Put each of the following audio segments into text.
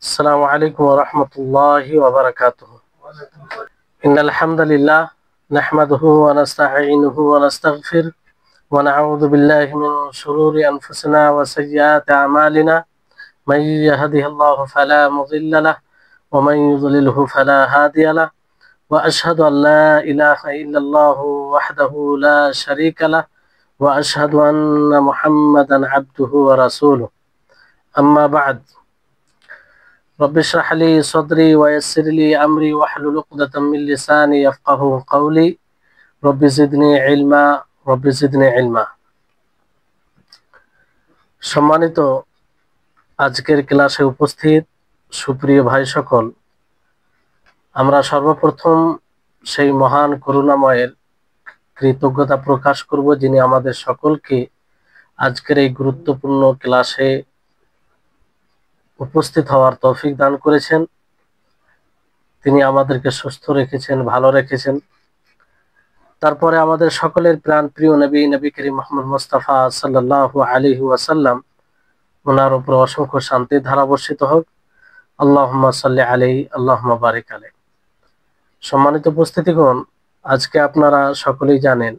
السلام عليكم ورحمة الله وبركاته. إن الحمد لله نحمده ونستعينه ونستغفره ونعوذ بالله من شرور أنفسنا وسيئات أعمالنا. من يهده الله فلا مضل له ومن يضلله فلا هادي له، وأشهد أن لا إله إلا الله وحده لا شريك له، وأشهد أن محمدا عبده ورسوله. أما بعد، رب اشرح لي صدري ويسر لي أمري واحلل عقدة من لساني يفقهوا قولي. رب زدني علما رب زدني علما। সম্মানিত আজকের ক্লাসে উপস্থিত সুপ্রিয় ভাই সকল, আমরা সর্বপ্রথম সেই মহান করুণাময়ের কৃতজ্ঞতা প্রকাশ করব যিনি আমাদের সকলকে আজকের এই গুরুত্বপূর্ণ ক্লাসে উপস্থিত হওয়ার তৌফিক দান করেছেন। তিনি আমাদেরকে সুস্থ রেখেছেন, ভালো রেখেছেন। তারপরে আমাদের সকলের প্রাণ প্রিয় নবী করিম মুহাম্মদ মুস্তাফা সাল্লাল্লাহু আলাইহি ওয়াসাল্লাম, ওনার উপর অসংখ্য শান্তির ধারা বর্ষিত হোক। আল্লাহুম্মা সাল্লি আলাইহি আল্লাহুম্মা বারিক আলাইহি। সম্মানিত উপস্থিতিগণ, আজকে আপনারা সকলেই জানেন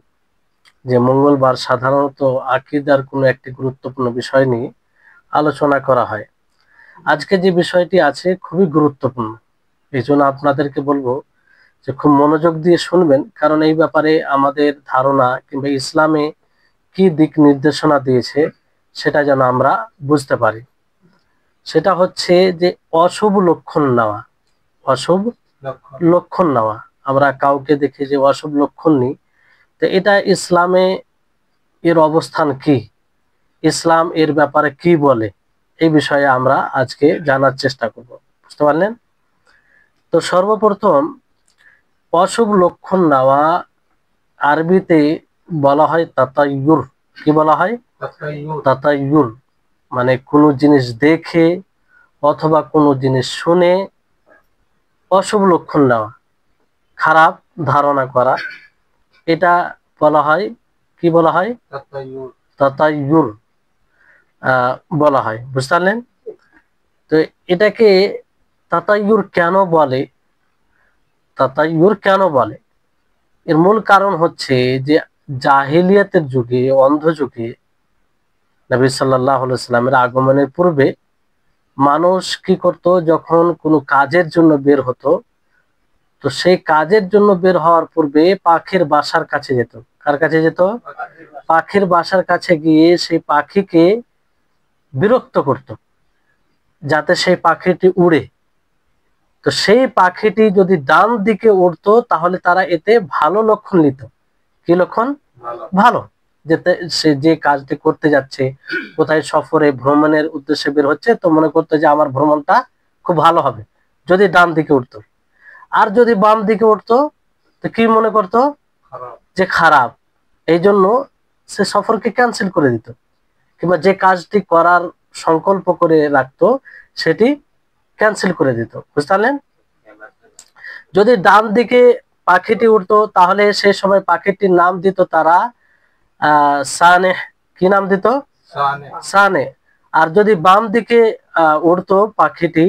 যে মঙ্গলবার সাধারণত আকীদার কোনো একটি গুরুত্বপূর্ণ বিষয় নিয়ে আলোচনা করা হয়। আজকে যে বিষয়টি আছে খুবই গুরুত্বপূর্ণ, এই জন্য আপনাদেরকে বলবো যে খুব মনোযোগ দিয়ে শুনবেন, কারণ এই ব্যাপারে আমাদের ধারণা কিংবা ইসলামে কি দিক নির্দেশনা দিয়েছে সেটা যেন আমরা বুঝতে পারি। সেটা হচ্ছে যে অশুভ লক্ষণ নেওয়া। অশুভ লক্ষণ নেওয়া, আমরা কাউকে দেখে যে অশুভ লক্ষণ নিই, তো এটা ইসলামে এর অবস্থান কি, ইসলাম এর ব্যাপারে কি বলে, এই বিষয়ে আমরা আজকে জানার চেষ্টা করব। বুঝতে পারলেন? তো সর্বপ্রথম অশুভ লক্ষণ নেওয়া আরবিতে বলা হয় তাতায়ুর। কি বলা হয়? তাতায়ুর। মানে কোনো জিনিস দেখে অথবা কোনো জিনিস শুনে অশুভ লক্ষণ নেওয়া, খারাপ ধারণা করা, এটা বলা হয়, কি বলা হয়? তাতায়ুর বলা হয়। বুঝতে পারলেন? তো এটাকে তাতায়ুর কেন বলে? তাতায়ুর কেন বলে? এর মূল কারণ হচ্ছে যে জাহিলিয়াতের যুগে, অন্ধ যুগে, নবী সাল্লাল্লাহু আলাইহি সাল্লামের আগমনের পূর্বে মানুষ কি করত, যখন কোনো কাজের জন্য বের হতো, তো সেই কাজের জন্য বের হওয়ার পূর্বে পাখির বাসার কাছে যেত। কার কাছে যেত? পাখির বাসার কাছে গিয়ে সেই পাখিকে বিরক্ত করত যাতে সেই পাখিটি উড়ে। তো সেই পাখিটি যদি ডান দিকে উড়তো তাহলে তারা এতে ভালো লক্ষণ নিত। কি লক্ষণ? ভালো। যেতে সে যে কাজটি করতে যাচ্ছে, কোথায় সফরে ভ্রমণের উদ্দেশ্যে বের হচ্ছে, তো মনে করতো যে আমার ভ্রমণটা খুব ভালো হবে যদি ডান দিকে উঠতো। আর যদি বাম দিকে উঠতো তো কি মনে করতো? যে খারাপ। এই জন্য সে সফরকে ক্যান্সেল করে দিত, কিংবা যে কাজটি করার সংকল্প করে রাখতো সেটি ক্যান্সেল করে দিত। বুঝতে পারলেন? যদি ডান দিকে পাখিটি উঠতো তাহলে সে সময় পাখিটির নাম দিত তারা সানেহ। কি নাম দিত? সানে। আর যদি বাম দিকে উঠতো পাখিটি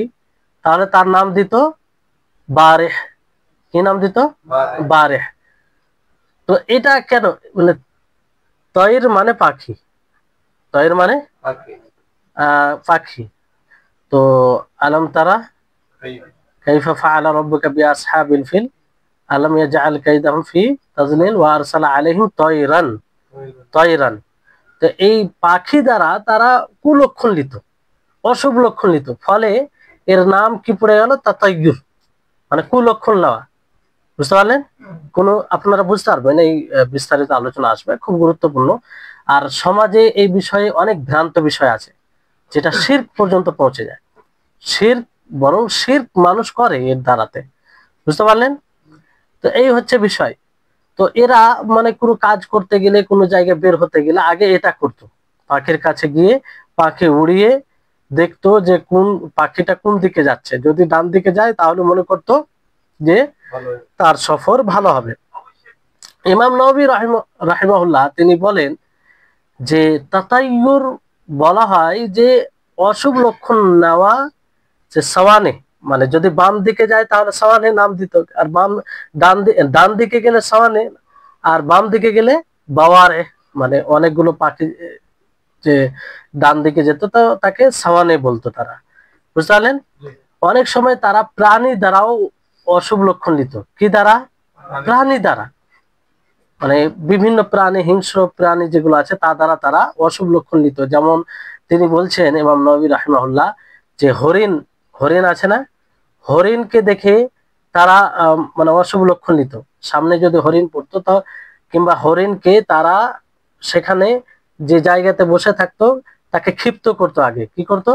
তাহলে তার নাম দিত বারেহ। কি নাম দিত? বারেহ। তো এটা কেন? মানে তয়ের মানে পাখি, তয়ের মানে পাখি। তো আলম তারা কাইফা ফাআলা রাব্বুকা বিআসহাবিল ফিল আলম ইয়াজআল কাইদাহুম ফি তাজলিল ওয়া আরসালা আলাইহিম তায়রান। তায়রান। তো এই পাখি দ্বারা তারা কুলক্ষণ নিত, অশুভ লক্ষণ নিত, ফলে এর নাম কি পড়ে গেল? তাতায়ুর, মানে কুলক্ষণ নেওয়া। বুঝতে পারলেন? আপনারা বুঝতে পারবেন, এই বিস্তারিত আলোচনা আসবে, খুব গুরুত্বপূর্ণ। আর সমাজে এই বিষয়ে অনেক ভ্রান্ত বিষয় আছে যেটা শিরক পর্যন্ত পৌঁছে যায়। শিরক, বরং শিরক মানুষ করে এর দ্বারাতে। বুঝতে পারলেন? তো এই হচ্ছে বিষয়। তো এরা মানে কোনো কাজ করতে গেলে, কোনো জায়গায় বের হতে গেলে আগে এটা করতো, পাখির কাছে গিয়ে পাখি উড়িয়ে দেখতো যে কোন পাখিটা কোন দিকে যাচ্ছে। যদি ডান দিকে যায় তাহলে মনে করতো যে তার সফর ভালো হবে। ইমাম নববী রাহিমাহুল্লাহ তিনি বলেন যে তাতায়ুর বলা হয় যে অশুভ লক্ষণ নেওয়া যে সাওয়ানে, মানে যদি বাম দিকে যায় তাহলে সাওয়ানে নাম দিত, আর ডান দিকে গেলে সাওয়ানে, আর বাম দিকে গেলে বাওয়ারে, মানে অনেকগুলো পাখি যে ডান দিকে যেত তো তাকে সাওয়ানে বলতো তারা, বুঝতে পারলেন। অনেক সময় তারা প্রাণী দ্বারাও অশুভ লক্ষণ নিত। কি দ্বারা? প্রাণী দ্বারা, মানে বিভিন্ন প্রাণী, হিংস্র প্রাণী যেগুলো আছে তা দ্বারা তারা অশুভ লক্ষণ নিত। যেমন তিনি বলছেন ইমাম নবী রাহিমাহুল্লাহ যে হরিণ আছে না, হরিণকে দেখে তারা মানে অশুভ লক্ষণ নিত। সামনে যদি হরিণ পড়তো তো, কিংবা হরিণকে তারা সেখানে যে জায়গাতে বসে থাকতো তাকে ক্ষিপ্ত করতো, আগে কি করতো?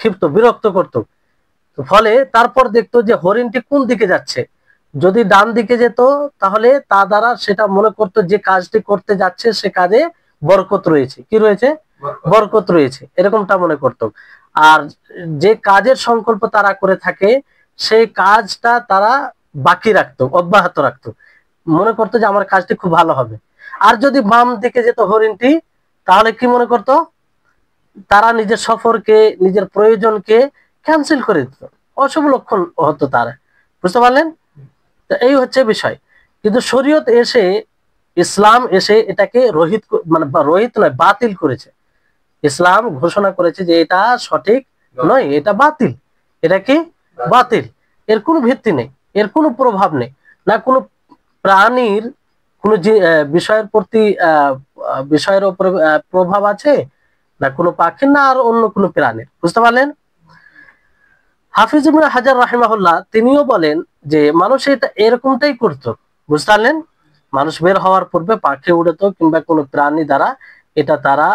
ক্ষিপ্ত, বিরক্ত করতো। ফলে তারপর দেখতো যে হরিণটি কোন দিকে যাচ্ছে, যদি ডান দিকে যেত তাহলে তা দ্বারা সেটা মনে করতো যে কাজটি করতে যাচ্ছে সে কাজে বরকত রয়েছে। কি রয়েছে? বরকত রয়েছে, এরকমটা মনে করতো। আর যে কাজের সংকল্প তারা করে থাকে সেই কাজটা তারা বাকি রাখতো, অব্যাহত রাখতো, মনে করতো যে আমার কাজটি খুব ভালো হবে। আর যদি বাম দিকে যেত হরিণটি, তাহলে কি মনে করতো? তারা নিজের সফরকে, নিজের প্রয়োজনকে ক্যান্সেল করে দিত, অশুভ লক্ষণ হতো তার, বুঝতে পারলেন। তো এই হচ্ছে বিষয়। কিন্তু শরীয়ত এসে, ইসলাম এসে এটাকে রহিত, মানে রহিত নয়, বাতিল করেছে। ইসলাম ঘোষণা করেছে যে এটা সঠিক নয়, এটা বাতিল। এটা কি? বাতিল। এর কোনো ভিত্তি নেই, এর কোনো প্রভাব নেই, না কোনো প্রাণীর কোনো বিষয়ের প্রতি বিষয়ের উপরে প্রভাব আছে, না কোনো পাখির, না আর অন্য কোনো প্রাণীর, বুঝতে পারলেন। হাফিজ ইবনে হাজার রাহিমাহুল্লাহ তিনিও বলেন যে মানুষ এটা এরকমটাই করতো, বুঝতে পারলেন। মানুষ বের হওয়ার পূর্বে পাখি উড়তো কিংবা কোনো প্রাণী দ্বারা এটা তারা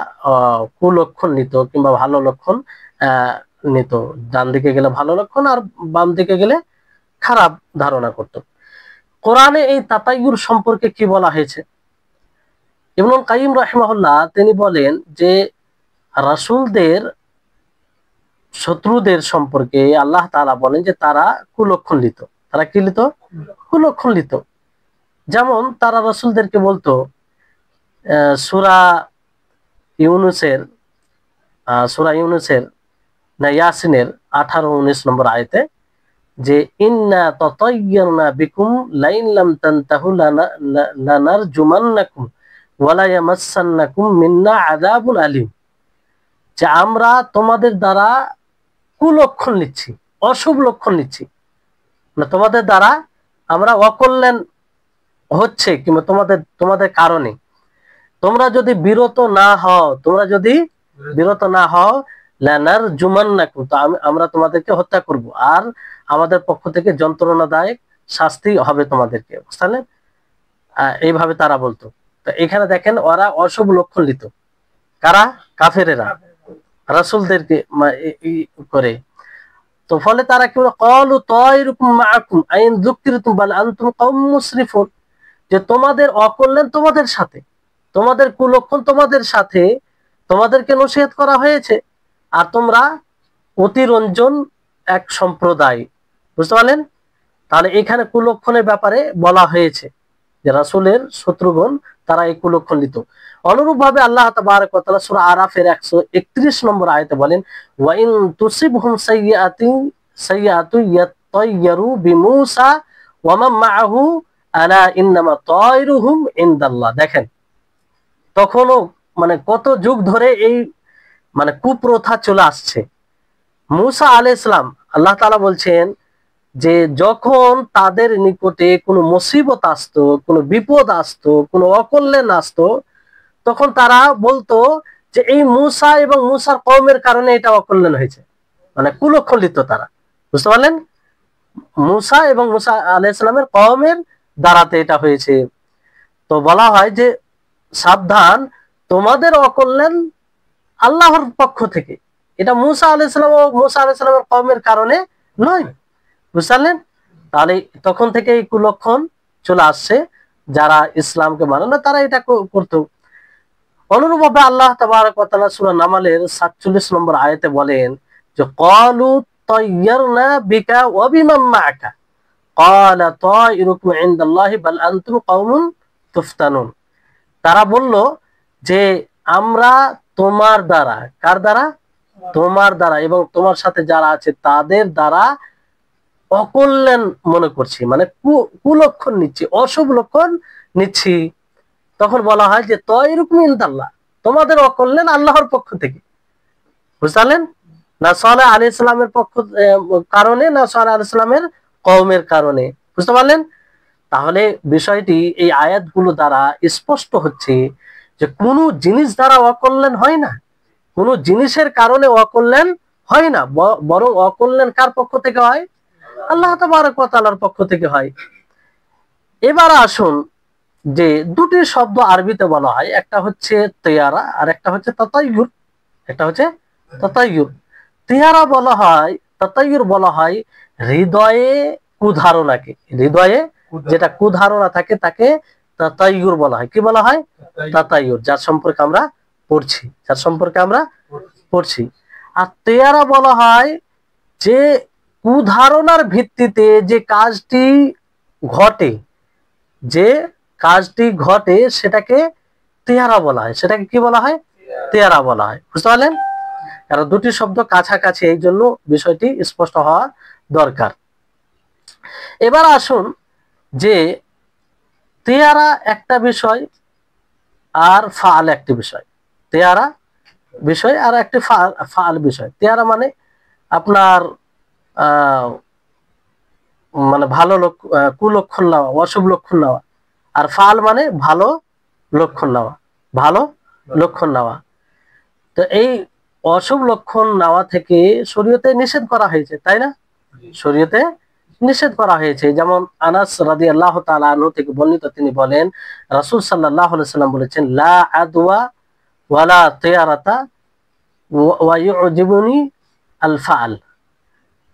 কুলক্ষণ নিত কিংবা ভালো লক্ষণ নিত। ডান দিকে গেলে ভালো লক্ষণ, আর বাম দিকে গেলে খারাপ ধারণা করত। কোরআনে এই তাতায়ুর সম্পর্কে কি বলা হয়েছে? ইবনুল কাইয়িম রাহিমাহুল্লাহ তিনি বলেন যে রাসূলদের শত্রুদের সম্পর্কে আল্লাহ তাআলা বলেন যে তারা কুলক্ষণ লিত। তারা কি লিত? কুলক্ষণ লিত। যেমন তারা রাসূলদেরকে বলতো সূরা ইউনূসের না ইয়াসিনের 18-19 নম্বর আয়াতে যে ইন্না তাতায়্যারনা বিকুম লাইন লাম তানতাহু লানারজুমান্নাকুম ওয়ালা ইয়ামাসসান্নাকুম মিন্না আযাবুন আলীম, যে আমরা তোমাদের দ্বারা কুলক্ষণ নিচ্ছি, অশুভ লক্ষণ নিচ্ছি, না তোমাদের দ্বারা আমরা অকল্যাণ হচ্ছে কিংবা তোমাদের কারণে তোমরা যদি বিরত না হও লানার জুমান্নাকুম, তো আমরা তোমাদেরকে হত্যা করব, আর আমাদের পক্ষ থেকে যন্ত্রণাদায়ক শাস্তি হবে তোমাদেরকে, বুঝলেন। এইভাবে তারা বলতো। তো এখানে দেখেন ওরা অশুভ লক্ষণ নিত, কারা? কাফেরেরা রাসূলদেরকে করে। তো ফলে তারা কি বলে, ক্বালু তায়রুকুম মাআকুম আইন যুকিরতুম বাল আনতুম কওমুন মুসরিফুন, যে তোমাদের অকল্যাণ তোমাদের সাথে, তোমাদের কুলক্ষণ তোমাদের সাথে, তোমাদেরকে নসিহত করা হয়েছে, আর তোমরা অতিরঞ্জন এক সম্প্রদায়, বুঝতে পারলেন। তাহলে এখানে কুলক্ষণের ব্যাপারে বলা হয়েছে যে রাসূলের শত্রুগণ তারা এই কুলক্ষণ দিত। অনুরূপ ভাবে আল্লাহ তাবারক ওয়া তাআলা সূরা আরাফের 131 নম্বর আয়াতে বলেন ওয়া ইন তুসিবহুম সাইয়্যাতু ইয়াতায়্যারু বিমূসা ওয়া মান মাআহু আলা ইন্নামা তায়রুহুম ইনদাল্লাহ। দেখেন তখনও মানে কত যুগ ধরে এই মানে কুপ্রথা চলে আসছে। মূসা আলাইহিস সালাম, আল্লাহ তাআলা বলছেন যে যখন তাদের নিকটে কোনো মুসিবত আসতো, কোনো বিপদ আসতো, কোনো অকল্যাণ আসতো, তখন তারা বলতো যে এই মূসা এবং মূসার কওমের কারণে এটা অকল্যাণ হয়েছে, মানে কুলক্ষণ দিত তারা, বুঝতে পারলেন। মূসা এবং মূসা আলাইহিস সালামের কওমের দ্বারাতে এটা হয়েছে। তো বলা হয় যে সাবধান, তোমাদের অকল্যাণ আল্লাহর পক্ষ থেকে, এটা মূসা আলাইহিস সালাম ও মূসা আলাইহিস সালামের কওমের কারণে নয়, বুঝলেন। তাহলে তখন থেকে এই কুলক্ষণ চলে আসছে, যারা ইসলামকে মানে না তারা এটা করতো। অনুরূপভাবে আল্লাহ তাবারক ওয়া তাআলা সূরা নামালের 47 নম্বর আয়াতে বলেন যে ক্বালু তায়্যারনা বিকা ওয়া বিমান মাআকা ক্বালা তায়রুকুম ইনদাল্লাহি বাল আনতুম কওমুন তুফতানুন। তারা বলল যে আমরা তোমার দ্বারা, কার দ্বারা? তোমার দ্বারা এবং তোমার সাথে যারা আছে তাদের দ্বারা অকল্যাণ মনে করছি, মানে কুলক্ষণ নিচ্ছি, অশুভ লক্ষণ নিচ্ছি। তখন বলা হয় যে তয়রুকুম ইনদাল্লাহ, তোমাদের অকল্যাণ আল্লাহর পক্ষ থেকে। বুঝলেন? না সালেহ আলাইহিস সালামের কারণে, না সালেহ আলাইহিস সালামের কওমের কারণে। বুঝতে পারলেন? তাহলে বিষয়টি এই আয়াতগুলো দ্বারা স্পষ্ট হচ্ছে যে কোনো জিনিস দ্বারা অকল্যাণ হয় না, কোনো জিনিসের কারণে অকল্যাণ হয় না, বরং অকল্যাণ কার পক্ষ থেকে হয়? আল্লাহ তাবারক ওয়া তাআলার পক্ষ থেকে হয়। এবার আসুন যে দুটি শব্দ আরবিতে বলা হয়, একটা হচ্ছে তেয়ারা আর একটা হচ্ছে তাতায়ুর। একটা হচ্ছে তাতায়ুর। তেয়ারা বলা হয়, তাতায়ুর বলা হয় হৃদয়ে কুধারণাকে, হৃদয়ে যেটা কুধারণা থাকে তাকে তাতায়ুর বলা হয়। কি বলা হয়? তাতায়ুর, যার সম্পর্কে আমরা পড়ছি, যার সম্পর্কে আমরা পড়ছি। আর তেয়ারা বলা হয় যে কুধারণার ভিত্তিতে যে কাজটি ঘটে, যে কাজটি ঘটে সেটাকে তেয়ারা বলা হয়। সেটাকে কি বলা হয়? তেয়ারা বলা হয়। বুঝতে পারলেন? কারণ দুটি শব্দ কাছাকাছি, এই জন্য বিষয়টি স্পষ্ট হওয়া দরকার। এবার আসুন যে তেয়ারা একটা বিষয় আর ফাল একটি বিষয়। তেয়ারা বিষয় আর একটি ফাল বিষয়। তেয়ারা মানে আপনার মানে ভালো কুলক্ষণ নেওয়া, অশুভ লক্ষণ নেওয়া। আর ফাল মানে ভালো লক্ষণ নেওয়া, ভালো লক্ষণ নেওয়া। তো এই অশুভ লক্ষণ নেওয়া থেকে শরীয়তে নিষেধ করা হয়েছে, তাই না? শরীয়তে নিষেধ করা হয়েছে। যেমন আনাস রাদিয়াল্লাহু তাআলা আনহু থেকে বর্ণিত, তিনি বলেন রাসূল সাল্লাল্লাহু আলাইহি সাল্লাম বলেছেন, লা আদওয়া ওয়ালা তিয়ারাতা ওয়া ইউজিবুনি আল ফাল,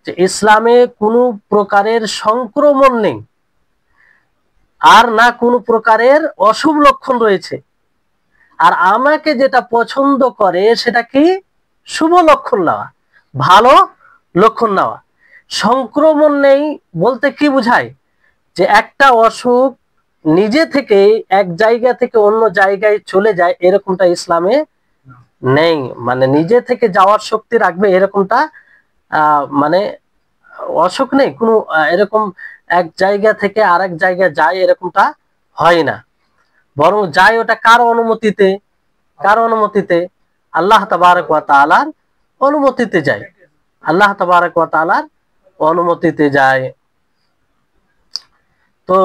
যে ইসলামে কোনো প্রকারের সংক্রমণ নেই আর না কোনো প্রকারের অশুভ লক্ষণ রয়েছে। আর আমাকে যেটা পছন্দ করে সেটা কি? শুভ লক্ষণ নেওয়া, ভালো লক্ষণ নেওয়া। সংক্রমণ নেই বলতে কি বোঝায়? যে একটা অসুখ নিজে থেকে এক জায়গা থেকে অন্য জায়গায় চলে যায়, এরকমটা ইসলামে নেই। মানে নিজে থেকে যাওয়ার শক্তি রাখবে এরকমটা মানে অসুখ নেই কোনো, এরকম এক জায়গা থেকে আরেক জায়গায় যায় এরকমটা হয় না। বরং যায় ওটা কার অনুমতিতে? কার অনুমতিতে? আল্লাহ তাবারক ওয়া তাআলার অনুমতিতে যায়, আল্লাহ তাবারক ওয়া তাআলার অনুমতিতে যায়। তো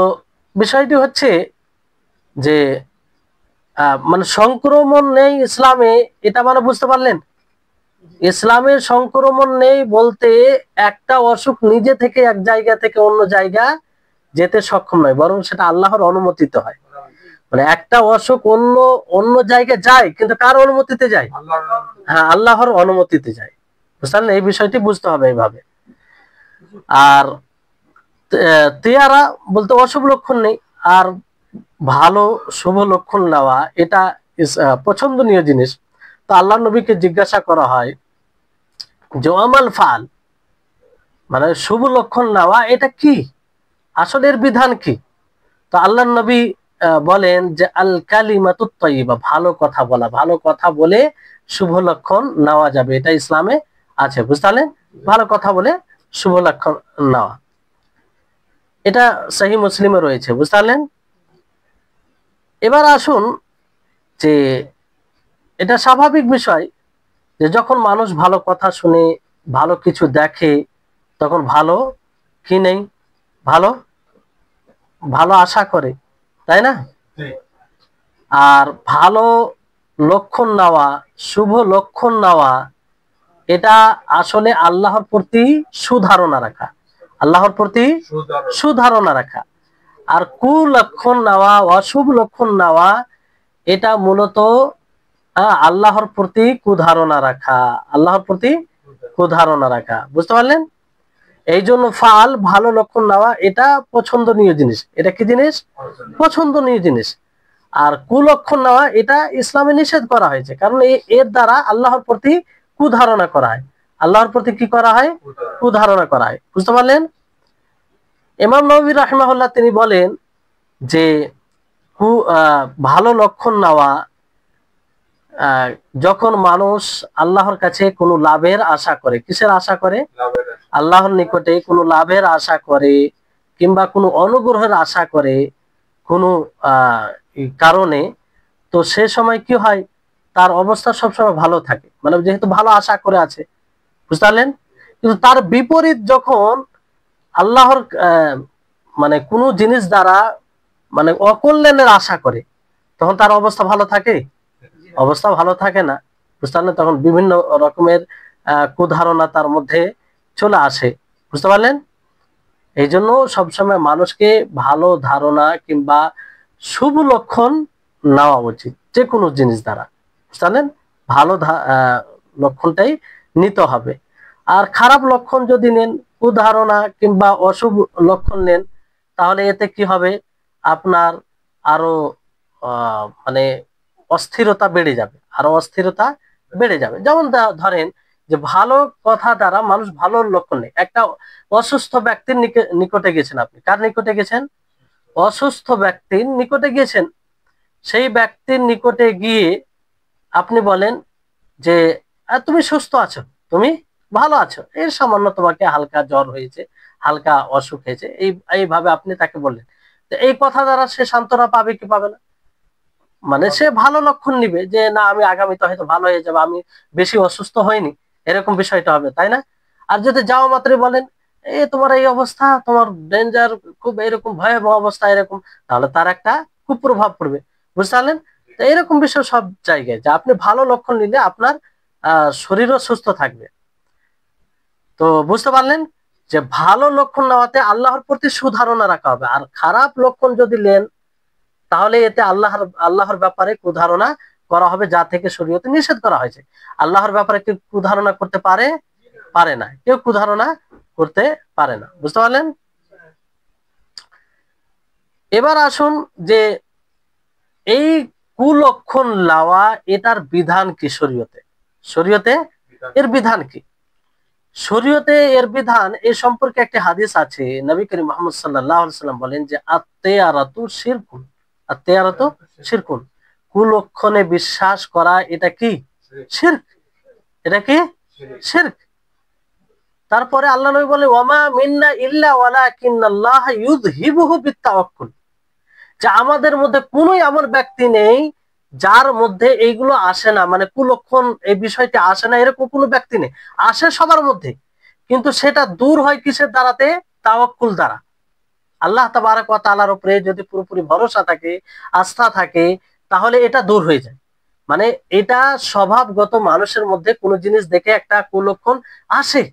বিষয়টি হচ্ছে যে মানে সংক্রমণ নেই ইসলামে, এটা মানে বুঝতে পারলেন? ইসলামের সংক্রমণ নেই বলতে একটা অসুখ নিজে থেকে এক জায়গা থেকে অন্য জায়গা যেতে সক্ষম নয়, বরং সেটা আল্লাহর অনুমতিতে হয়। মানে একটা অসুখ অন্য অন্য জায়গায় যায়, কিন্তু কার অনুমতিতে যায়? হ্যাঁ, আল্লাহর অনুমতিতে যায়। বুঝলেন? এই বিষয়টি বুঝতে হবে এইভাবে। আর তেয়ারা বলতে অশুভ লক্ষণ নেই আর ভালো শুভ লক্ষণ নেওয়া, এটা পছন্দনীয় জিনিস। তো আল্লাহ নবীকে জিজ্ঞাসা করা হয় যে আমাল ফাল, মানে শুভ লক্ষণ নেওয়া এটা কি, আসলে এর বিধান কি? তো আল্লাহ নবী বলেন যে আল কালিমাতুত তাইয়্যিবা, ভালো কথা বলা, ভালো কথা বলে শুভ লক্ষণ নেওয়া যাবে, এটা ইসলামে আছে। বুঝতে পারলেন? ভালো কথা বলে শুভ লক্ষণ নেওয়া, এটা সহিহ মুসলিমে রয়েছে। বুঝতে পারলেন? এবার আসুন যে এটা স্বাভাবিক বিষয় যে যখন মানুষ ভালো কথা শুনে, ভালো কিছু দেখে, তখন ভালো কি নেই, ভালো ভালো আশা করে, তাই না? আর ভালো লক্ষণ নেওয়া, শুভ লক্ষণ নেওয়া, এটা আসলে আল্লাহর প্রতি সুধারণা রাখা, আল্লাহর প্রতি সুধারণা রাখা। আর কুলক্ষণ নেওয়া, অশুভ লক্ষণ নেওয়া, এটা মূলত আল্লাহর প্রতি কুধারণা রাখা, আল্লাহর প্রতি কুধারণা রাখা। বুঝতে পারলেন? এই জন্য ফাল, ভালো লক্ষণ নেওয়া, এটা পছন্দনীয় জিনিস। এটা কি জিনিস? পছন্দনীয় জিনিস। আর কুলক্ষণ নেওয়া এটা ইসলামে নিষেধ করা হয়েছে, কারণ এর দ্বারা আল্লাহর প্রতি কুধারণা করা হয়, আল্লাহর প্রতি কি করা হয়? কুধারণা করা হয়। বুঝতে পারলেন? ইমাম নববী রাহিমাহুল্লাহ তিনি বলেন যে ভালো লক্ষণ নেওয়া আহ, যখন মানুষ আল্লাহর কাছে কোনো লাভের আশা করে, কিসের আশা করে? আল্লাহর নিকটে কোনো লাভের আশা করে কিংবা কোনো অনুগ্রহের আশা করে কোনো এই কারণে, তো সে সময় কি হয়, তার অবস্থা সবসময় ভালো থাকে, মানে যেহেতু ভালো আশা করে আছে, বুঝতে পারলেন? কিন্তু তার বিপরীত যখন আল্লাহর মানে কোনো জিনিস দ্বারা মানে অকল্যাণের আশা করে, তখন তার অবস্থা ভালো থাকে? অবস্থা ভালো থাকে না, বুঝতে পারলেন? তখন বিভিন্ন রকমের কুধারণা তার মধ্যে চলে আসে, বুঝতে পারলেন? এই জন্য সবসময় মানুষকে ভালো ধারণা কিংবা শুভ লক্ষণ নেওয়া উচিত যে কোনো জিনিস দ্বারা, বুঝতে পারলেন? ভালো লক্ষণটাই নিতে হবে। আর খারাপ লক্ষণ যদি নেন, কুধারণা কিংবা অশুভ লক্ষণ নেন, তাহলে এতে কি হবে, আপনার আরো মানে অস্থিরতা বেড়ে যাবে, আরো অস্থিরতা বেড়ে যাবে। যেমন ধরেন যে ভালো কথা দ্বারা মানুষ ভালো লক্ষণ নেই। একটা অসুস্থ ব্যক্তির নিকটে গেছেন, আপনি কার নিকটে গেছেন? অসুস্থ ব্যক্তির নিকটে গিয়েছেন। সেই ব্যক্তির নিকটে গিয়ে আপনি বলেন যে তুমি সুস্থ আছো, তুমি ভালো আছো, এর সামান্য তোমাকে হালকা জ্বর হয়েছে, হালকা অসুখ হয়েছে, এইভাবে আপনি তাকে বললেন। তো এই কথা দ্বারা সে সান্ত্বনা পাবে কি পাবে না? মানে সে ভালো লক্ষণ নিবে যে না, আমি আগামীতে হয়তো ভালো হয়ে যাবে, আমি বেশি অসুস্থ হইনি, এরকম বিষয়টা হবে, তাই না? আর যদি যাওয়া মাত্রই বলেন তোমার এই অবস্থা, তোমার ডেঞ্জার, খুব এরকম ভয়াবহ অবস্থা এরকম, তাহলে তার একটা কুপ্রভাব পড়বে, বুঝতে পারলেন? তো এরকম বিষয় সব জায়গায়, যে আপনি ভালো লক্ষণ নিলে আপনার শরীরও সুস্থ থাকবে। তো বুঝতে পারলেন যে ভালো লক্ষণ নেওয়াতে আল্লাহর প্রতি সুধারণা রাখা হবে, আর খারাপ লক্ষণ যদি নেন তাহলে এতে আল্লাহর ব্যাপারে কুধারণা করা হবে, যা থেকে শরীয়তে নিষেধ করা হয়েছে। আল্লাহর ব্যাপারে কেউ কুধারণা করতে পারে? পারে না, কেউ কুধারণা করতে পারে না, বুঝতে পারলেন? এবার আসুন যে এই কুলক্ষণ লাওয়া, এটার বিধান কি শরীয়তে? শরীয়তে এর বিধান কি? শরীয়তে এর বিধান এ সম্পর্কে একটি হাদিস আছে। নবী করিম মুহাম্মদ সাল্লাল্লাহু আলাইহি সাল্লাম বলেন যে আত-তায়ারাতু শিরকুন, আত-তায়ারাতু শিরকুন, কুলক্ষণে বিশ্বাস করা এটা কি? শিরক। এটা কি? শিরক। তারপরে আল্লাহ নবী বলে ওয়ামা মিন্না ইল্লা ওয়ালাকিন্নাল্লাহ ইউযহিবুহু বিত-তাওয়াক্কুল, যে আমাদের মধ্যে কোনো এমন ব্যক্তি নেই যার মধ্যে এইগুলো আসে না, মানে কুলক্ষণ এই বিষয়টি আসে না, এরকম কোনো ব্যক্তি নেই। আসে সবার মধ্যে, কিন্তু সেটা দূর হয় কিসের দ্বারাতে? তাওয়াক্কুল দ্বারা। আল্লাহ তাবারক ওয়া তাআলার উপরে যদি পুরোপুরি ভরসা থাকে, আস্থা থাকে, তাহলে এটা দূর হয়ে যায়। মানে এটা স্বভাবগত, মানুষের মধ্যে কোনো জিনিস দেখে একটা কুলক্ষণ আসে,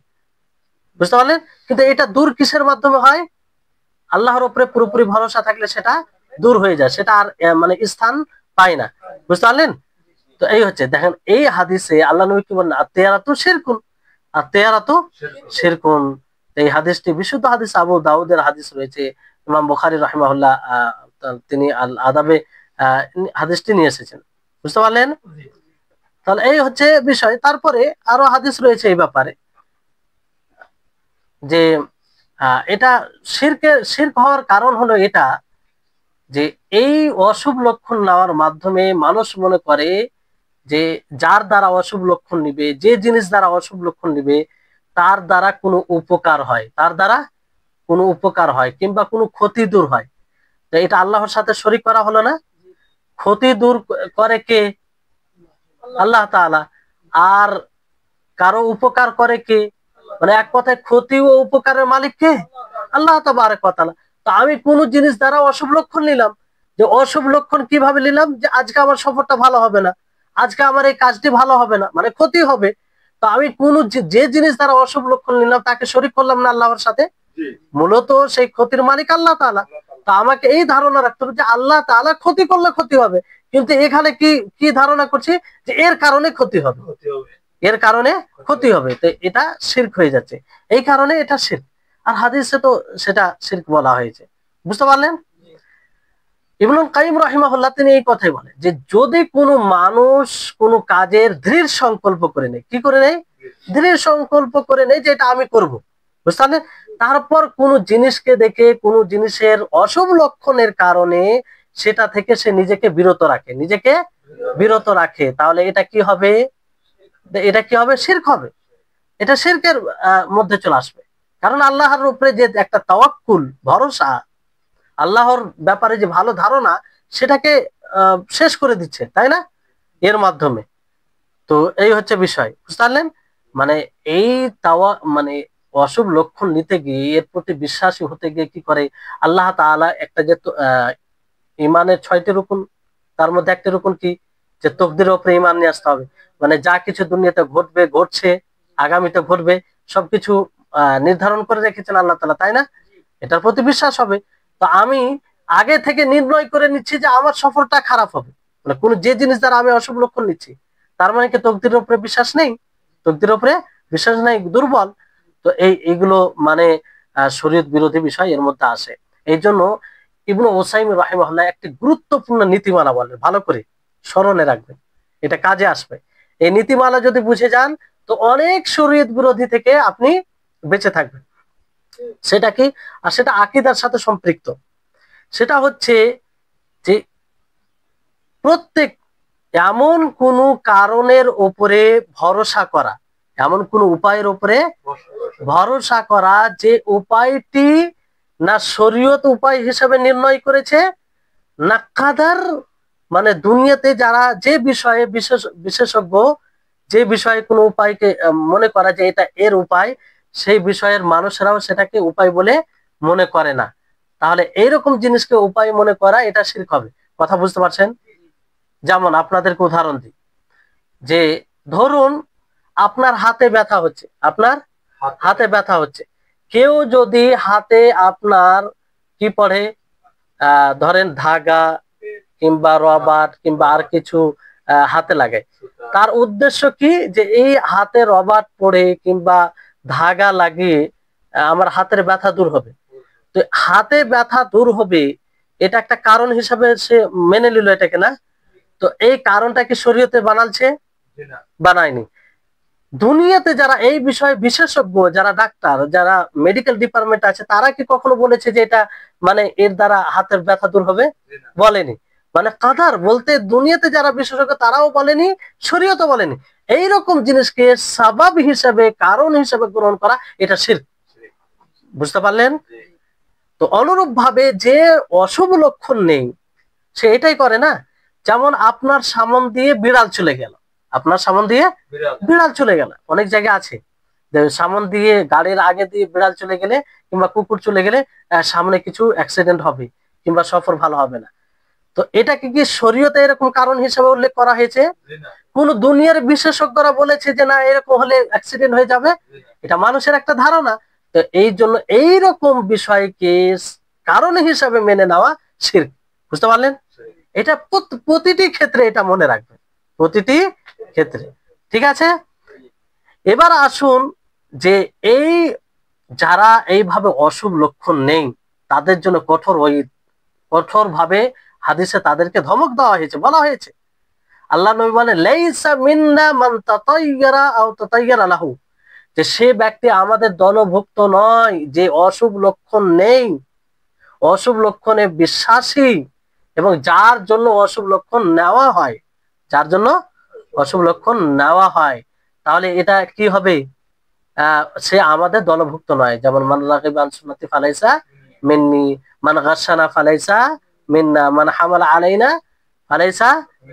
বুঝতে পারলেন? কিন্তু এটা দূর কিসের মাধ্যমে হয়? আল্লাহর উপরে পুরোপুরি ভরসা থাকলে সেটা দূর হয়ে যায়, সেটা আর মানে স্থান পায় না, বুঝতে পারলেন? তো এই হচ্ছে, দেখেন এই হাদিসে আল্লাহ নবী কি বলেন, আত-তায়ারাতু শিরকুন, আত-তায়ারাতু শিরকুন। এই হাদিসটি বিশুদ্ধ হাদিস, আবু দাউদের হাদিস রয়েছে, ইমাম বুখারী রাহিমাহুল্লাহ তিনি আল আদাবে হাদিসটি নিয়ে এসেছেন, বুঝতে পারলেন? তাহলে এই হচ্ছে বিষয়। তারপরে আরো হাদিস রয়েছে এই ব্যাপারে, যে এটা শিরক হওয়ার কারণ হলো এটা, যে এই অশুভ লক্ষণ নেওয়ার মাধ্যমে মানুষ মনে করে যে যার দ্বারা অশুভ লক্ষণ নিবে, যে জিনিস দ্বারা অশুভ লক্ষণ নিবে, তার দ্বারা কোনো উপকার হয়, তার দ্বারা কোনো উপকার হয় কিংবা কোনো ক্ষতি দূর হয়। তো এটা আল্লাহর সাথে শরীক করা হলো না? ক্ষতি দূর করে কে? আল্লাহ তাআলা। আর কারো উপকার করে কে? মানে এক কথায় ক্ষতি ও উপকারের মালিক কে? আল্লাহ তাবারক ওয়া তাআলা। তো আমি কোন জিনিস দ্বারা অশুভ লক্ষণ নিলাম, যে অশুভ লক্ষণ কিভাবে নিলাম, যে আজকে আমার সফরটা ভালো হবে না, আজকে আমার এই কাজটি ভালো হবে না, মানে ক্ষতি হবে। তো আমি কোন যে জিনিস দ্বারা অশুভ লক্ষণ নিলাম তাকে শরীক করলাম না আল্লাহর সাথে, মূলত সেই ক্ষতির মালিক আল্লাহ তাআলা। তো আমাকে এই ধারণা রাখতে হবে যে আল্লাহ তাআলা ক্ষতি করলে ক্ষতি হবে, কিন্তু এখানে কি কি ধারণা করছি, যে এর কারণে ক্ষতি হবে, এর কারণে ক্ষতি হবে। তো এটা শিরক হয়ে যাচ্ছে, এই কারণে এটা শিরক। আর হাদিসে তো সেটা শিরক বলা হয়েছে, বুঝতে পারলেন? ইবনুল কাইয়িম রাহিমাহুল্লাহ তিনি এই কথাই বলেন যে যদি কোনো মানুষ কোনো কাজের দৃঢ় সংকল্প করে নেয়, কি করে নেয়? দৃঢ় সংকল্প করে নেয় যে এটা আমি করব, বুঝতে পারলেন? তারপর কোনো জিনিসকে দেখে, কোনো জিনিসের অশুভ লক্ষণের কারণে সেটা থেকে সে নিজেকে বিরত রাখে, নিজেকে বিরত রাখে, তাহলে এটা কি হবে? এটা কি হবে? শিরক হবে। এটা শিরকের মধ্যে চলে আসবে। কারণ আল্লাহর উপরে যে একটা তাওয়াক্কুল, ভরসা, আল্লাহর ব্যাপারে যে ভালো ধারণা, সেটাকে শেষ করে দিচ্ছে, তাই না, এর মাধ্যমে। তো এই হচ্ছে বিষয়, বুঝতে পারলেন? মানে এই মানে অশুভ লক্ষণ নিতে গিয়ে, এর প্রতি বিশ্বাসী হতে গিয়ে কি করে আল্লাহ তাআলা একটা যে ইমানের 6টি রুকন, তার মধ্যে একটা রুকন কি, যে তকদিরের উপরে ইমান নিয়ে আসতে হবে। মানে যা কিছু দুনিয়াতে ঘটবে, ঘটছে, আগামীতে ঘটবে, সবকিছু নির্ধারণ করে রেখেছেন আল্লাহ তাআলা, তাই না? এটার প্রতি বিশ্বাস হবে। তো আমি আগে থেকে নির্ণয় করে নিচ্ছি যে আমার সফরটা খারাপ হবে, মানে কোন যে জিনিস দ্বারা আমি অশুভ লক্ষণ নিচ্ছি, তার মানে কি তকদিরের উপরে বিশ্বাস নেই? তকদিরের উপরে বিশ্বাস নেই, দুর্বল। তো এইগুলো মানে শরীয়ত বিরোধী বিষয় এর মধ্যে আসে। এই জন্য ইবনু ওসাইমিন রাহিমাহুল্লাহ একটি গুরুত্বপূর্ণ নীতিমালা বলেন, ভালো করে স্মরণে রাখবেন, এটা কাজে আসবে। এই নীতিমালা যদি বুঝে যান, তো অনেক শরীয়ত বিরোধী থেকে আপনি বেঁচে থাকবেন। সেটা কি? আর সেটা আকীদার সাথে সম্পৃক্ত। সেটা হচ্ছে যে প্রত্যেক এমন কোন কারণের উপরে ভরসা করা, এমন কোন উপায়ের উপরে ভরসা করা যে উপায়টি না শরীয়ত উপায় হিসেবে নির্ণয় করেছে, না কাদার, মানে দুনিয়াতে যারা যে বিষয়ে বিশেষজ্ঞ, যে বিষয়ে কোনো উপায়কে মনে করা যে এটা এর উপায়, সেই বিষয়ের মানুষেরাও সেটাকে উপায় বলে মনে করে না। তাহলে এইরকম জিনিসকে উপায় মনে করা, এটা শিরক হবে। কথা বুঝতে পারছেন? যেমন আপনাদেরকে উদাহরণ দিই, যে ধরুন আপনার হাতে ব্যথা হচ্ছে, আপনার হাতে ব্যথা হচ্ছে, কেউ যদি হাতে আপনার কি পড়ে, ধরেন ধাগা কিংবা রবার কিংবা আর কিছু হাতে লাগায়, তার উদ্দেশ্য কি, যে এই হাতে রবার পড়ে কিংবা ধাগা লাগিয়ে আমার হাতের ব্যথা দূর হবে। তো হাতে ব্যথা দূর হবে, এটা একটা কারণ হিসাবে সে মেনে নিল এটাকে, না? তো এই কারণটা কি শরীয়তে বানালছে? বানায়নি। দুনিয়াতে যারা এই বিষয়ে বিশেষজ্ঞ, যারা ডাক্তার, যারা মেডিকেল ডিপার্টমেন্ট আছে, তারা কি কখনো বলেছে যে এটা মানে এর দ্বারা হাতের ব্যথা দূর হবে? বলেনি। মানে কাদার বলতে দুনিয়াতে যারা বিশেষজ্ঞ তারাও বলেনি, শরীয়তও বলেনি। এইরকম জিনিসকে সাবাব হিসেবে, কারণ হিসেবে গ্রহণ করা, এটা শিরক। বুঝতে পারলেন? তো অনুরূপ ভাবে যে অশুভ লক্ষণ নেই, সে এটাই করে না। যেমন আপনার সামন দিয়ে বিড়াল চলে গেল, আপনার সামন দিয়ে বিড়াল চলে গেল, অনেক জায়গায় আছে সামন দিয়ে, গাড়ির আগে দিয়ে বিড়াল চলে গেলে কিংবা কুকুর চলে গেলে সামনে কিছু অ্যাক্সিডেন্ট হবে কিংবা সফর ভালো হবে না। তো এটাকে কি শরীয়তে এরকম কারণ হিসেবে উল্লেখ করা হয়েছে? কোন দুনিয়ার বিশেষজ্ঞরা বলেছে যে না এরকম হলে অ্যাক্সিডেন্ট হয়ে যাবে? এটা মানুষের একটা ধারণা। তো এই জন্য এইরকম বিষয়কে কারণ হিসাবে মেনে নেওয়া শিরক। বুঝতে পারলেন? এটা প্রতিটি ক্ষেত্রে এটা মনে রাখবেন, প্রতিটি ক্ষেত্রে। ঠিক আছে? এবার আসুন যে এই যারা এইভাবে অশুভ লক্ষণ নেই, তাদের জন্য কঠোর ভাবে হাদিসে তাদেরকে ধমক দেওয়া হয়েছে, বলা হয়েছে। আল্লাহ নবী বলেন, লাইসা মিন্না মান তাতায়্যারা আও তাতায়্যারা লাহু, যে সে ব্যক্তি আমাদের দলভুক্ত নয় যে অশুভ লক্ষণ নেই, অশুভ লক্ষণে বিশ্বাসী, এবং যার জন্য অশুভ লক্ষণ নেওয়া হয়, যার জন্য অশুভ লক্ষণ নেওয়া হয়। তাহলে এটা কি হবে? সে আমাদের দলভুক্ত নয়। যেমন মান রাগিবা আন সুন্নতি ফালাইসা মিন্নি, মান গাশশানা ফালাইসা মিন্না, মান হামালা আলাইনা ফালাইসা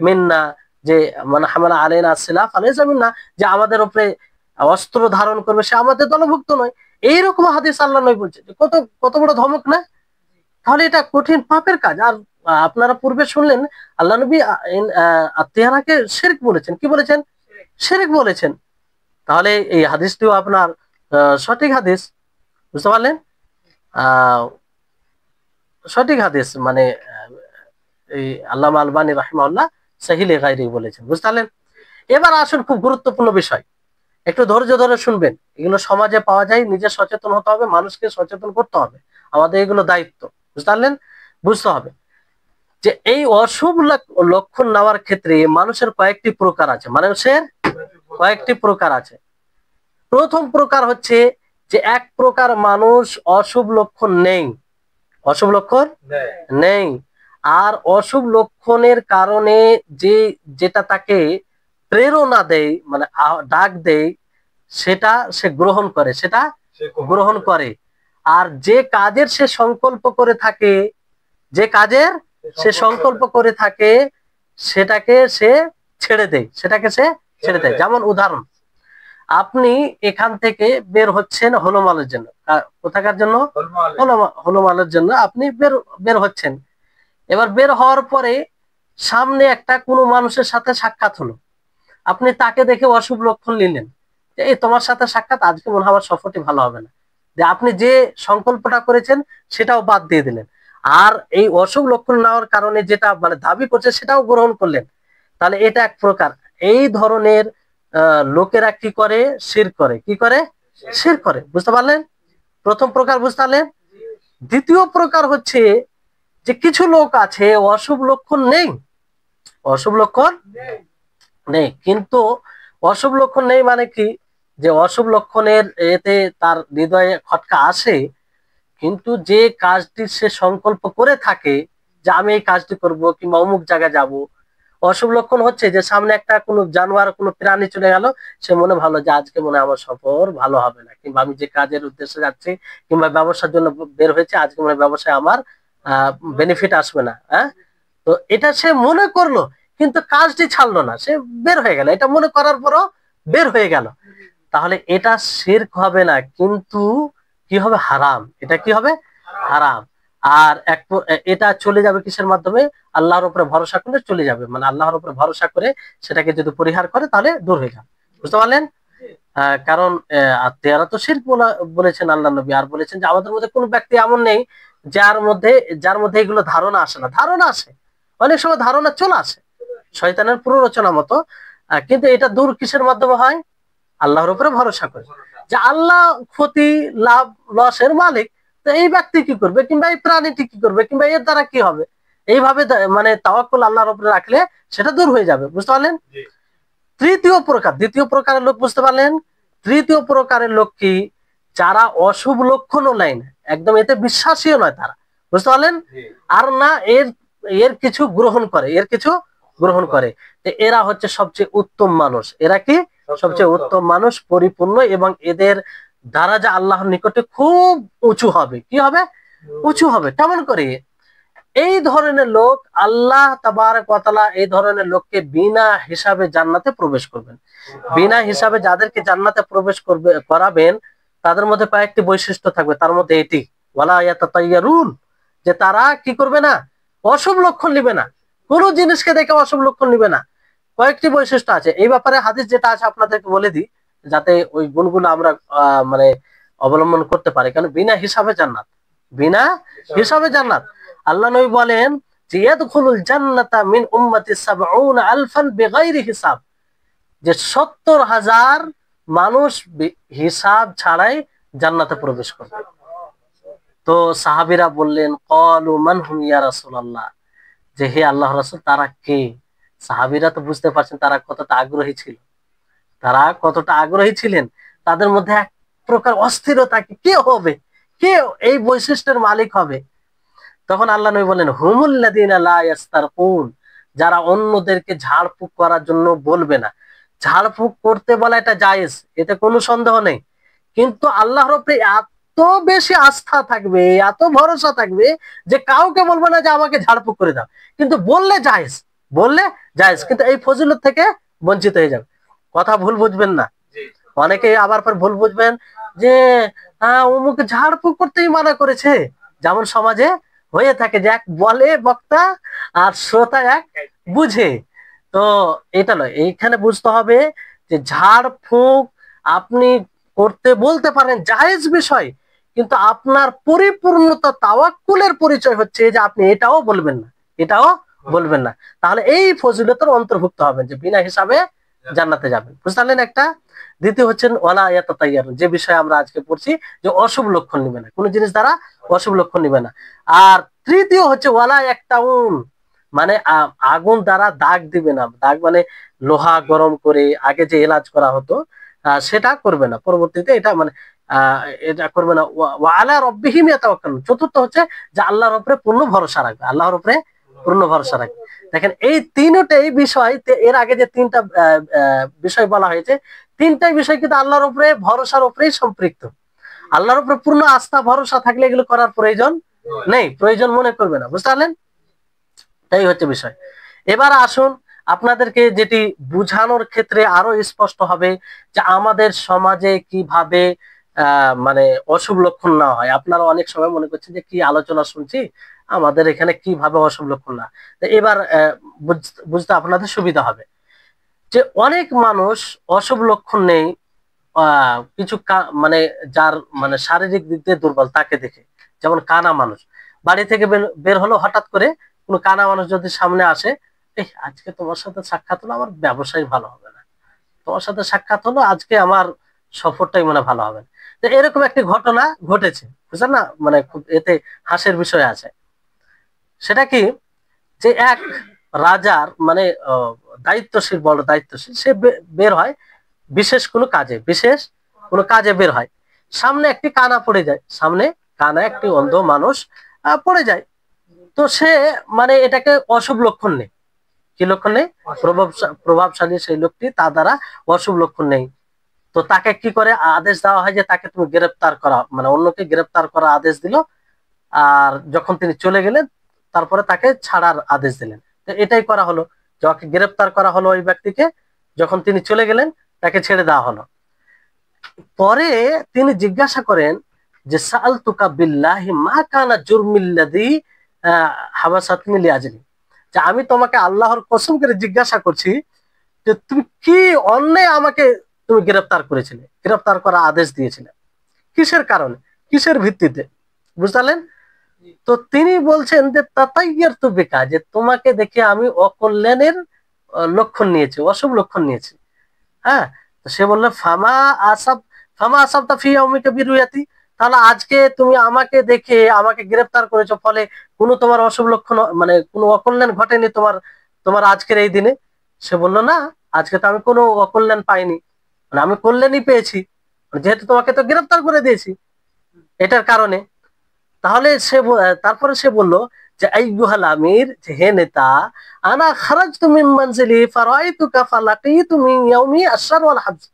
মিন্না, যে মান হামালা আলাইনা আসিলা ফালাইসা মিন্না, যে আমাদের উপরে অস্ত্র ধারণ করবে সে আমাদের দলভুক্ত নয়। এইরকম হাদিস আল্লাহ নবী বলছে। কত কত বড় ধমক না? তাহলে এটা কঠিন পাপের কাজ। আর আপনারা পূর্বে শুনলেন আল্লাহ নবী আত্মীয়ানাকে শিরক বলেছেন। কি বলেছেন? শিরক বলেছেন। তাহলে এই হাদিসটিও আপনার সঠিক হাদিস। বুঝতে পারলেন? আহ সঠিক হাদিস, মানে এই আল্লামা আলবানী রাহিমাহুল্লাহ সহিহ গায়রি বলেছেন। বুঝতে পারলেন? এবার আসুন খুব গুরুত্বপূর্ণ বিষয়, একটু ধৈর্য ধরে শুনবেন। এগুলো সমাজে পাওয়া যায়, নিজে সচেতন হতে হবে, মানুষকে সচেতন করতে হবে, আমাদের এগুলো দায়িত্ব। বুঝতে পারলেন? বুঝতে হবে যে এই অশুভ লক্ষণ নেওয়ার ক্ষেত্রে মানুষের কয়েকটি প্রকার আছে, মানুষের কয়েকটি প্রকার আছে। প্রথম প্রকার হচ্ছে যে এক প্রকার মানুষ অশুভ লক্ষণ নেই, অশুভ লক্ষণ নেই, আর অশুভ লক্ষণের কারণে যেটা তাকে প্রেরণা দেয়, মানে ডাক দেয়, সেটা সে গ্রহণ করে, সেটা গ্রহণ করে। আর যে কাজের সে সংকল্প করে থাকে, যে কাজের সে সংকল্প করে থাকে, সেটাকে সে ছেড়ে দেয়, সেটাকে সে ছেড়ে দেয়। যেমন উদাহরণ, আপনি এখান থেকে বের হচ্ছেন হলুমালের জন্য। কোথাকার জন্য? হলুমালের জন্য আপনি বের বের হচ্ছেন। এবার বের হওয়ার পরে সামনে একটা কোনো মানুষের সাথে সাক্ষাৎ হলো, আপনি তাকে দেখে অশুভ লক্ষণ নিলেন যে এই তোমার সাথে সাক্ষাৎ, আজকে মনে হয় আমার সফরটি ভালো হবে না। যে আপনি যে সংকল্পটা করেছেন সেটাও বাদ দিয়ে দিলেন, আর এই অশুভ লক্ষণ নেওয়ার কারণে যেটা মানে দাবি করছে সেটাও গ্রহণ করলেন। তাহলে এটা এক প্রকার। এই ধরনের লোকেরা কি করে? শিরক করে। কি করে? শিরক করে। বুঝতে পারলেন? প্রথম প্রকার বুঝতে পারলেন। দ্বিতীয় প্রকার হচ্ছে যে কিছু লোক আছে অশুভ লক্ষণ নেই, অশুভ লক্ষণ নেই, কিন্তু অশুভ লক্ষণ নেই মানে কি, যে অশুভ লক্ষণের এতে তার হৃদয়ে খটকা আসে, কিন্তু যে কাজটি সে সংকল্প করে থাকে যে আমি এই কাজটি করব কিংবা অমুক জায়গায় যাব, অশুভ লক্ষণ হচ্ছে যে সামনে একটা কোনো জানোয়ার কোনো প্রাণী চলে গেল, সে মনে ভালো যে আজকে মনে হয় আমার সফর ভালো হবে না, কিংবা আমি যে কাজের উদ্দেশ্যে যাচ্ছি কিংবা ব্যবসার জন্য বের হয়েছে, আজকে মনে হয় ব্যবসায় আমার বেনিফিট আসবে না। হ্যাঁ, তো এটা সে মনে করলো, কিন্তু কাজটি ছাড়লো না, সে বের হয়ে গেল, এটা মনে করার পরও বের হয়ে গেল। তাহলে এটা শিরক হবে না, কিন্তু কি হবে? হারাম। এটা কি হবে? হারাম। আর এটা চলে যাবে কিসের মাধ্যমে? আল্লাহর উপরে ভরসা করলে চলে যাবে, মানে আল্লাহর উপরে ভরসা করে সেটাকে যদি পরিহার করে তাহলে দূর হয়ে যাবে। বুঝতে পারলেন? কারণ আত্মীয়রা তো শিরক বলেছেন আল্লাহ নবী, আর বলেছেন যে আমাদের মধ্যে কোনো ব্যক্তি এমন নেই যার মধ্যে এগুলো ধারণা আসে না। ধারণা আসে, অনেক সময় ধারণা চলে আসে শয়তানের প্ররোচনা মতো, কিন্তু এটা দূর কিসের মাধ্যমে হয়? আল্লাহর উপরে ভরসা করে যে আল্লাহ ক্ষতি লাভ লসের মালিক, তো এই ব্যক্তি কি করবে কিংবা এই প্রাণীটি কি করবে কিংবা এর দ্বারা কি হবে, এইভাবে মানে তাওয়াক্কুল আল্লাহর উপরে রাখলে সেটা দূর হয়ে যাবে। বুঝতে পারলেন? তৃতীয় প্রকার, দ্বিতীয় প্রকারের লোক বুঝতে পারলেন। তৃতীয় প্রকারের লোক কি? যারা অশুভ লক্ষণও নেয় না, একদম এতে বিশ্বাসীও নয় তারা। বুঝতে পারলেন? আর না এর এর কিছু গ্রহণ করে, এর কিছু গ্রহণ করে। এরা হচ্ছে সবচেয়ে উত্তম মানুষ। এরা কি? সবচেয়ে উত্তম মানুষ, পরিপূর্ণ, এবং এদের দারাজা আল্লাহর নিকটে খুব উঁচু হবে। কি হবে? উঁচু হবে। কেমন করে? এই ধরনের লোক আল্লাহ তাবারক ওয়া তাআলা এই ধরনের লোককে বিনা হিসাবে জান্নাতে প্রবেশ করবেন। বিনা হিসাবে যাদেরকে জান্নাতে প্রবেশ করাবেন, তাদের মধ্যে কয়েকটি বৈশিষ্ট্য থাকবে। তার মধ্যে এটি, ওয়ালা ইয়াতাতায়্যারুন, যে তারা কি করবে না? অশুভ লক্ষণ নিবে না, কোনো জিনিসকে দেখে অশুভ লক্ষণ নিবে না। কয়েকটি বৈশিষ্ট্য আছে। এই ব্যাপারে হাদিস যেটা আছে আপনাদেরকে বলে দিই, যাতে ওই গুণগুলো আমরা মানে অবলম্বন করতে পারি। কারণ বিনা হিসাবে জান্নাত, বিনা হিসাবে জান্নাত। আল্লাহ নবী বলেন যে ইয়াদখুলুল জান্নাতা মিন উম্মতি ৭০ আলফান বিগাইরি হিসাব, যে ৭০,০০০ মানুষ হিসাব ছাড়াই জান্নাতে প্রবেশ করবে। তো সাহাবীরা বললেন, ক্বালু মান হুম ইয়া রাসূলুল্লাহ, যে হে আল্লাহর রাসূল তারা কে? সাহাবীরা তো বুঝতে পারছেন তারা কতটা আগ্রহী ছিল, তারা কতটা আগ্রহী ছিলেন। তাদের মধ্যে এক প্রকার অস্থিরতা, কে হবে, কে এই বৈশিষ্ট্যের মালিক হবে? তখন আল্লাহ নবী বলেন, হুমুল্লাযীনা লা ইস্তারকুন, যারা অন্যদেরকে ঝাড়ফুঁক করার জন্য বলবে না। ঝাড়ফুঁক করতে বলা এটা জায়েজ, এতে কোনো সন্দেহ নেই, কিন্তু আল্লাহর উপরে এত বেশি আস্থা থাকবে, এত ভরসা থাকবে যে কাউকে বলবে না যে আমাকে ঝাড়ফুঁক করে দাও, কিন্তু বললে জায়েজ, বললে জায়েজ, কিন্তু এই ফজিলত থেকে বঞ্চিত হয়ে যাবে। কথা ভুল বুঝবেন না। অনেকে আবার পর ভুল বুঝবেন যে অমুক ঝাড়ফুঁক করতেই মানা করেছে, যেমন সমাজে হয়ে থাকে যে এক বলে বক্তা আর শ্রোতা এক বুঝে। তো এটা নয়, এইখানে বুঝতে হবে যে ঝাড়ফুঁক আপনি করতে বলতে পারেন, জায়েজ বিষয়, কিন্তু আপনার পরিপূর্ণতা তাওয়াক্কুলের পরিচয় হচ্ছে যে আপনি এটাও বলবেন না, এটাও বলবেন না। তাহলে এই ফজিলতের অন্তর্ভুক্ত হবেন যে বিনা হিসাবে জান্নাতে যাবেন। বুঝতে পারলেন একটা। দ্বিতীয় হচ্ছেন ওয়ালা ইয়াতাতায়্যারুন, যে বিষয়ে আমরা আজকে পড়ছি, যে অশুভ লক্ষণ নিবে না, কোন জিনিস দ্বারা অশুভ লক্ষণ নিবে না। আর তৃতীয় হচ্ছে ওয়ালা ইয়াকতাউন, মানে আগুন দ্বারা দাগ দিবে না। দাগ মানে লোহা গরম করে আগে যে এলাজ করা হতো সেটা করবে না, পরবর্তীতে এটা মানে এটা করবে না। ওয়া আলা রাব্বিহিম ইয়াতাওয়াক্কালুন। চতুর্থ হচ্ছে যে আল্লাহর উপরে পূর্ণ ভরসা রাখবে, আল্লাহর উপরে পূর্ণ ভরসা রাখি। দেখেন এই তিনটাই বিষয়, এর আগে যে তিনটা বিষয় বলা হয়েছে, তিনটাই বিষয় কিন্তু আল্লাহর উপরে ভরসার উপরেই সম্পৃক্ত। আল্লাহর উপরে পূর্ণ আস্থা ভরসা থাকলে এগুলো করার প্রয়োজন নেই, প্রয়োজন মনে করবে না। বুঝতে পারলেন? এই হচ্ছে বিষয়। এবার আসুন আপনাদেরকে যেটি বুঝানোর ক্ষেত্রে আরো স্পষ্ট হবে যে আমাদের সমাজে কিভাবে মানে অশুভ লক্ষণ না হয়। আপনারা অনেক সময় মনে করছেন যে কি আলোচনা শুনছি, আমাদের এখানে কিভাবে অশুভ লক্ষণ না। তো এবার বুঝতে আপনাদের সুবিধা হবে যে অনেক মানুষ অশুভ লক্ষণ নেই, কিছু মানে যার মানে শারীরিক দিক দিয়ে দুর্বল তাকে দেখে। যেমন কানা মানুষ বাড়ি থেকে বের হলো, হঠাৎ করে কোনো কানা মানুষ যদি সামনে আসে, এই আজকে তোমার সাথে সাক্ষাৎ হলো, আমার ব্যবসায় ভালো হবে না, তোমার সাথে সাক্ষাৎ হলো আজকে আমার সফরটাই মনে ভালো হবে না। তো এরকম একটি ঘটনা ঘটেছে, বুঝলেন না? মানে খুব এতে হাসির বিষয় আছে। সেটা কি, যে এক রাজার মানে দায়িত্বশীল, বড় দায়িত্বশীল, সে বের হয় বিশেষ কোনো কাজে বের হয়। সামনে একটি কানা পড়ে যায়, সামনে কানা একটি অন্ধ মানুষ পড়ে যায়। তো সে মানে এটাকে অশুভ লক্ষণ নেই। কি লক্ষণ নেই? প্রভাবশালী সেই লোকটি, তার দ্বারা অশুভ লক্ষণ নেই। তো তাকে কি করে আদেশ দেওয়া হয় যে তাকে তুমি গ্রেপ্তার করা, মানে অন্যকে গ্রেপ্তার করার আদেশ দিল। আর যখন তিনি চলে গেলেন, তারপরে তাকে ছাড়ার আদেশ দিলেন। তো এটাই করা হলো, যাকে গ্রেপ্তার করা হলো ওই ব্যক্তিকে, যখন তিনি চলে গেলেন তাকে ছেড়ে দেওয়া হলো। পরে তিনি জিজ্ঞাসা করেন যে সাআলতুকা বিল্লাহি মা কানা জুরমিল্লাযী হাবাসাতনি লিআজলি, যে আমি তোমাকে আল্লাহর কসম করে জিজ্ঞাসা করছি যে তুমি কি অন্যায় আমাকে তুমি গ্রেফতার করেছিলে, গ্রেফতার করার আদেশ দিয়েছিলে, কিসের কারণে, কিসের ভিত্তিতে? বুঝলেন? তো তিনি বলছেন যে তাতাইয়ারতু বিকা, যে তোমাকে দেখে আমি অকল্যাণের লক্ষণ নিয়েছি, অশুভ লক্ষণ নিয়েছি। হ্যাঁ, তো সে বললো ফামা আসাবতা ফি ইয়াউমিকা বিরুয়াতি, তাহলে আজকে তুমি আমাকে দেখে আমাকে গ্রেফতার করেছো, ফলে কোনো তোমার অশুভ লক্ষণ মানে কোনো অকল্যাণ ঘটেনি তোমার তোমার আজকের এই দিনে? সে বলল না, আজকে তো আমি কোনো অকল্যাণ পাইনি, মানে আমি কল্যাণই পেয়েছি, যেহেতু তোমাকে তো গ্রেফতার করে দিয়েছি এটার কারণে। তাহলে তারপরে সে বলল যে আইয়ুহাল আমির, যে হে নেতা, আনা খারাজতু মিন মানজিলি ফারাআইতুকা ফালাকিতু মিন ইয়াউমি আশ-শার ওয়াল হাবস,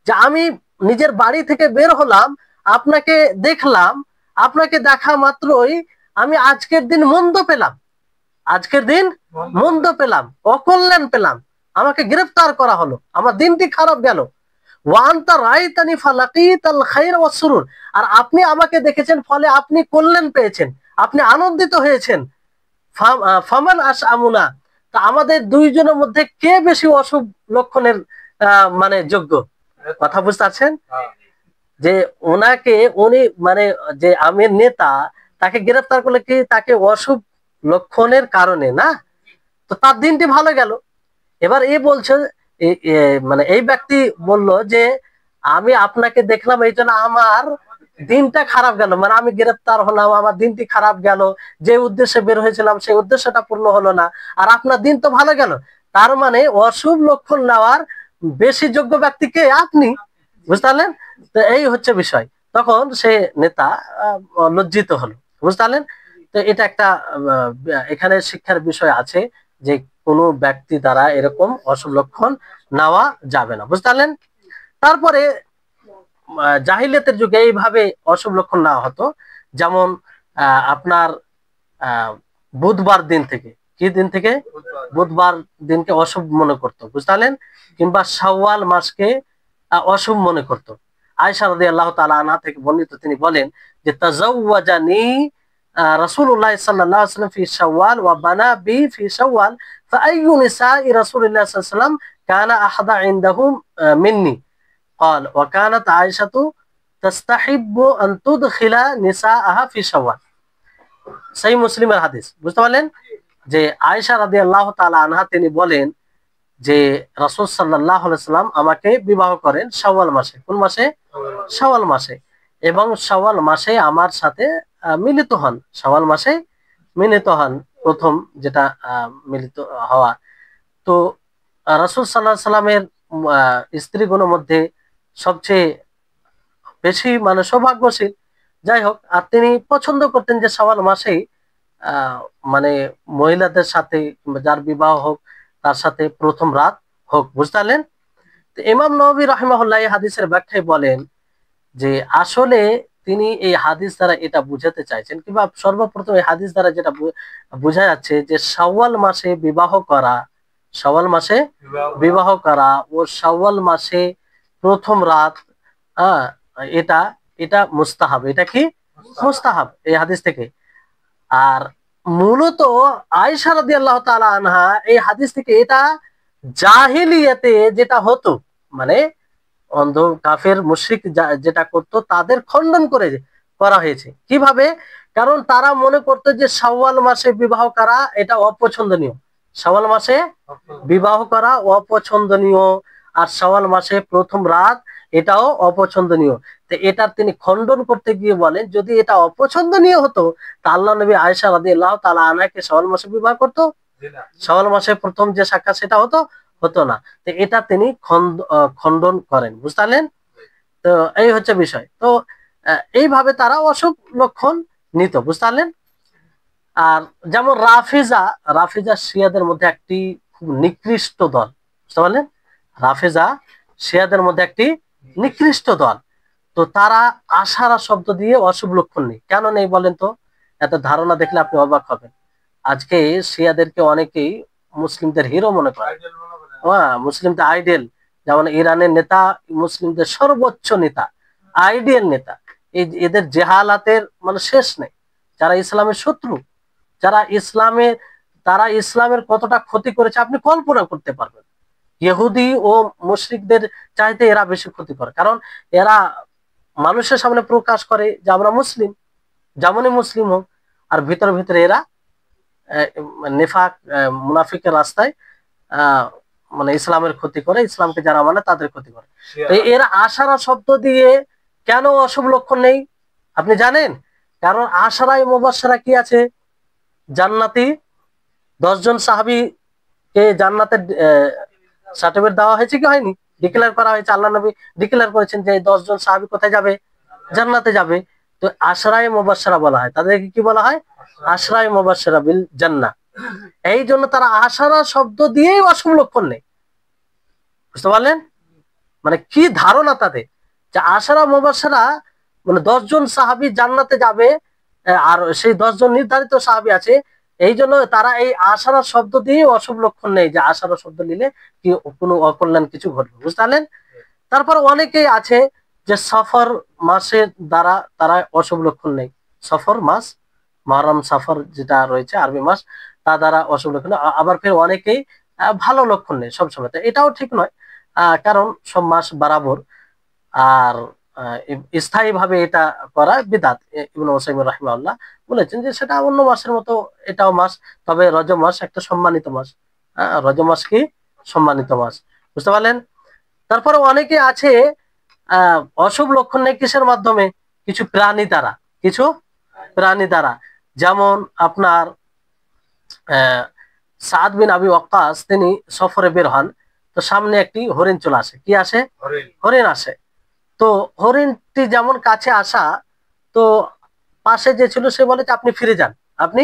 যে আমি নিজের বাড়ি থেকে বের হলাম, আপনাকে দেখলাম, আপনাকে দেখা মাত্রই আমি আজকের দিন মন্দ পেলাম, আজকের দিন মন্দ পেলাম, অকল্যাণ পেলাম, আমাকে গ্রেফতার করা হলো, আমার দিনটি খারাপ গেল। ওয়ান্তা রাইতানি ফালাকিতাল খায়র ওয়াস সুরুর, আর আপনি আমাকে দেখেছেন, ফলে আপনি কল্যাণ পেয়েছেন, আপনি আনন্দিত হয়েছেন। ফামান আশআমুনা, তা আমাদের দুইজনের মধ্যে কে বেশি অশুভ লক্ষণের মানে যোগ্য? কথা বুঝতে পারছেন? যে ওনাকে উনি মানে যে আমির নেতা, তাকে গ্রেফতার করলে কি তাকে অশুভ লক্ষণের কারণে না, তো তার দিনটি ভালো গেল। এবার এ বলছে মানে এই ব্যক্তি বলল যে আমি আপনাকে দেখলাম এই জন্য আমার দিনটা খারাপ গেল, মানে আমি গ্রেফতার হলাম, আমার দিনটি খারাপ গেল, যে উদ্দেশ্যে বের হয়েছিলাম সেই উদ্দেশ্যটা পূর্ণ হলো না, আর আপনার দিন তো ভালো গেল। তার মানে অশুভ লক্ষণ নেওয়ার বেশি যোগ্য ব্যক্তি কে? আপনি। বুঝতে পারলেন? তো এই হচ্ছে বিষয়। তখন সে নেতা লজ্জিত হলো। বুঝতে পারলেন? তো এটা একটা এখানে শিক্ষার বিষয় আছে যে কোনো ব্যক্তি দ্বারা এরকম অশুভ লক্ষণ নেওয়া যাবে না। বুঝতে পারলেন? তারপরে জাহিলিয়াতের যুগে এইভাবে অশুভ লক্ষণ নেওয়া হতো। যেমন আপনার বুধবার দিন থেকে, কি দিন থেকে? বুধবার দিনকে অশুভ মনে করতো। বুঝতে পারলেন? কিংবা শাওয়াল মাসকে অশুভ মনে করতো। আয়েশা রাদিয়াল্লাহু তাআলা আনহা থেকে বর্ণিত, তিনি বলেন যে তাজাওয়াজানি রাসূলুল্লাহ সাল্লাল্লাহু আলাইহি ওয়াসাল্লাম ফি শাওয়াল ওয়া বানা বি ফি শাওয়াল ফাআইয়ু নিসাই রাসূলিল্লাহ সাল্লাল্লাহু আলাইহি ওয়াসাল্লাম কানা আহাদা ইনদাহু মিন্নি قال وكانت عائشة تستحب أن تدخل نساءها في شوال। সহিহ মুসলিমের হাদিস। বুঝতে পারলেন? যে আয়েশা রাদিয়াল্লাহু তাআলা আনহা তিনি বলেন যে রাসূল সাল্লাল্লাহু আলাইহি ওয়াসাল্লাম আমাকে বিবাহ করেন শাওয়াল মাসে। কোন মাসে? শাওয়াল মাসে। এবং শাওয়াল মাসে আমার সাথে মিলিত হন, শাওয়াল মাসে মিলিত হন, প্রথম যেটা মিলিত হওয়া। তো রাসূল সাল্লাল্লাহু আলাইহি সাল্লামের স্ত্রীগণের মধ্যে সবচেয়ে বেশি মানে সৌভাগ্যশীল, যাই হোক, আর তিনি পছন্দ করতেন যে শাওয়াল মাসেই আহ মানে মহিলাদের সাথে কিংবা যার বিবাহ হোক তার সাথে প্রথম রাত হোক, বুঝতে পারলেন? তো ইমাম নববী রাহিমাহুল্লাহ এই হাদিসের ব্যাখ্যায় বলেন যে আসলে তিনি এই হাদিস দ্বারা এটা বুঝাতে চাইছেন, কিংবা সর্বপ্রথম এই হাদিস দ্বারা যেটা বোঝা যাচ্ছে যে শাওয়াল মাসে বিবাহ করা, শাওয়াল মাসে বিবাহ করা ও শাওয়াল মাসে প্রথম রাত, আহ এটা এটা মুস্তাহাব। এটা কি মুস্তাহাব এই হাদিস থেকে। আর মূলত আয়েশা রাদিয়াল্লাহু তাআলা আনহা এই হাদিস থেকে এটা জাহিলিয়াতে যেটা হতো, মানে অন্ধ কাফের মুশরিক যেটা করতো তাদের খণ্ডন করে করা হয়েছে। কিভাবে? কারণ তারা মনে করতো যে শাওয়াল মাসে বিবাহ করা এটা অপছন্দনীয়, শাওয়াল মাসে বিবাহ করা অপছন্দনীয়, আর শাওয়াল মাসে প্রথম রাত এটাও অপছন্দনীয়। তো এটার তিনি খণ্ডন করতে গিয়ে বলেন যদি এটা অপছন্দনীয় হতো তা আল্লাহ নবী আয়েশা রাদিয়াল্লাহু তাআলা আনহাকে শাওয়াল মাসে বিবাহ করতো? শাওয়াল মাসে প্রথম যে সাক্ষাৎ সেটা হতো? হতো না। তো এটা তিনি খণ্ডন করেন, বুঝতে পারলেন? তো এই হচ্ছে বিষয়। তো এইভাবে তারা অশুভ লক্ষণ নিত, বুঝতে পারলেন? আর যেমন রাফিজা, রাফিজা শিয়াদের মধ্যে একটি খুব নিকৃষ্ট দল, বুঝতে পারলেন? রাফিজা শিয়াদের মধ্যে একটি নিকৃষ্ট দল। তো তারা আশারা শব্দ দিয়ে অশুভ লক্ষণ নেই। কেন নেই বলেন তো? এত ধারণা দেখলে আপনি অবাক হবেন। আজকে শিয়াদেরকে অনেকেই মুসলিমদের হিরো মনে করে, হ্যাঁ, মুসলিমদের আইডিয়াল। যেমন ইরানের নেতা মুসলিমদের সর্বোচ্চ নেতা, আইডিয়াল নেতা। এদের জেহালাতের মানে শেষ নেই। যারা ইসলামের শত্রু, যারা ইসলামের, তারা ইসলামের কতটা ক্ষতি করেছে আপনি কল্পনা করতে পারবেন। ইহুদি ও মুশরিকদের চাইতে এরা বেশি ক্ষতি করে, কারণ এরা মানুষের সামনে প্রকাশ করে যে আমরা মুসলিম, যেমনই মুসলিম হোক, আর ভিতরে ভিতরে এরা নেফাক মুনাফিকের রাস্তায় আহ মানে ইসলামের ক্ষতি করে, ইসলামকে যারা মানে তাদের ক্ষতি করে। তো এরা আশারা শব্দ দিয়ে কেন অশুভ লক্ষণ নেই আপনি জানেন? কারণ আশারাই মুবাশশারা কি আছে? জান্নাতি 10 জন সাহাবীকে জান্নাতের সার্টিফিকেট দেওয়া হয়েছে কি হয়নি? ডিক্লেয়ার করা হয়েছে, আল্লাহ নবী ডিক্লেয়ার করেছেন যে এই 10 জন সাহাবী কোথায় যাবে? জান্নাতে যাবে। তো আশরায়ে মুবাশশারা বলা হয়, তাদেরকে কি বলা হয়? আশরায়ে মুবাশশারা বিল জান্নাহ। এই জন্য তারা আশারা শব্দ দিয়েই অশুভ লক্ষণ নেই, বুঝতে পারলেন? মানে কি ধারণা তাদের, যে আশারা মুবাশশারা মানে 10 জন সাহাবী জান্নাতে যাবে, আর সেই 10 জন নির্ধারিত সাহাবী আছে। এই জন্য তারা এই আশারা শব্দ দিয়ে অশুভ লক্ষণ নেই, যে আশারা শব্দ নিলে কি কোনো অকল্যাণ কিছু ঘটবে, বুঝতে পারলেন? তারপর অনেকেই আছে যে সফর মাসের দ্বারা তারা অশুভ লক্ষণ নেই। সফর মাস, মহরম সফর যেটা রয়েছে আরবি মাস, তা দ্বারা অশুভ লক্ষণ। আবার ফের অনেকেই ভালো লক্ষণ নেই সবসময়। তো এটাও ঠিক নয়, কারণ সব মাস বরাবর। আর স্থায়ী ভাবে এটা করা বিদআত। ইবনে উসাইমিন রাহিমাহুল্লাহ বলেছেন যে সেটা অন্য মাসের মতো এটাও মাস, তবে রজব মাস একটা সম্মানিত মাস। রজব মাস কি সম্মানিত মাস, বুঝতে পারলেন? তারপরে অনেকে আছে অশুভ লক্ষণ নেই কিসের মাধ্যমে? কিছু প্রাণী দ্বারা, কিছু প্রাণী দ্বারা। যেমন আপনার সাদ বিন আবি ওয়াক্কাস তিনি সফরে বের হন, তো সামনে একটি হরিণ চলে আসে। কি আসে? হরিণ আসে। তো হরিণটি যেমন কাছে আসা, তো পাশে যে ছিল সে বলে যে আপনি ফিরে যান, আপনি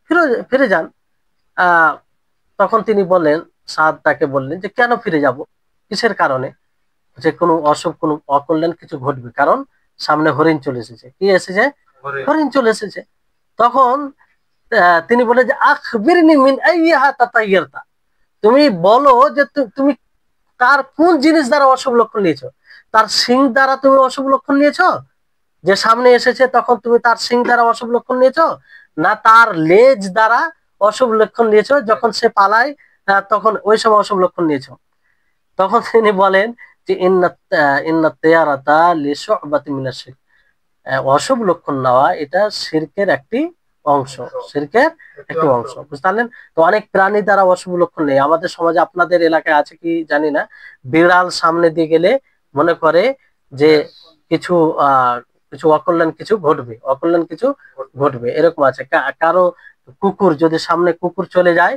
ফিরে ফিরে যান। আহ তখন তিনি বললেন, সাদ তাকে বললেন যে কেন ফিরে যাব, কিসের কারণে? যে কোনো অশুভ কোনো অকল্যাণ কিছু ঘটবে, কারণ সামনে হরিণ চলে এসেছে। কি এসেছে? হরিণ চলে এসেছে। তখন তিনি বলে যে আখবিরনি মিন আইয়িহা তাতায়্যারতা, তুমি বলো যে তুমি তার কোন জিনিস দ্বারা অশুভ লক্ষণ নিয়েছো? তার সিং দ্বারা তুমি অশুভ লক্ষণ নিয়েছো, যে সামনে এসেছে তখন তুমি তার সিং দ্বারা অশুভ লক্ষণ নিয়েছো, না তার লেজ দ্বারা অশুভ লক্ষণ নিয়েছো যখন সে পালায় তখন ওই সময় অশুভ লক্ষণ নিয়েছো? তখন তিনি বলেন যে ইন্নাত তিয়ারাতা লিশুবাতি মিনাশ শিরক, অশুভ লক্ষণ নেওয়া এটা শিরকের একটি অংশ, শিরকের একটি অংশ, বুঝতে পারলেন? তো অনেক প্রাণী দ্বারা অশুভ লক্ষণ নেই আমাদের সমাজে। আপনাদের এলাকায় আছে কি জানি না, বিড়াল সামনে দিয়ে গেলে মনে করে যে কিছু কিছু অকল্যাণ কিছু ঘটবে, অকল্যাণ কিছু ঘটবে, এরকম আছে। কারো কুকুর যদি সামনে কুকুর চলে যায়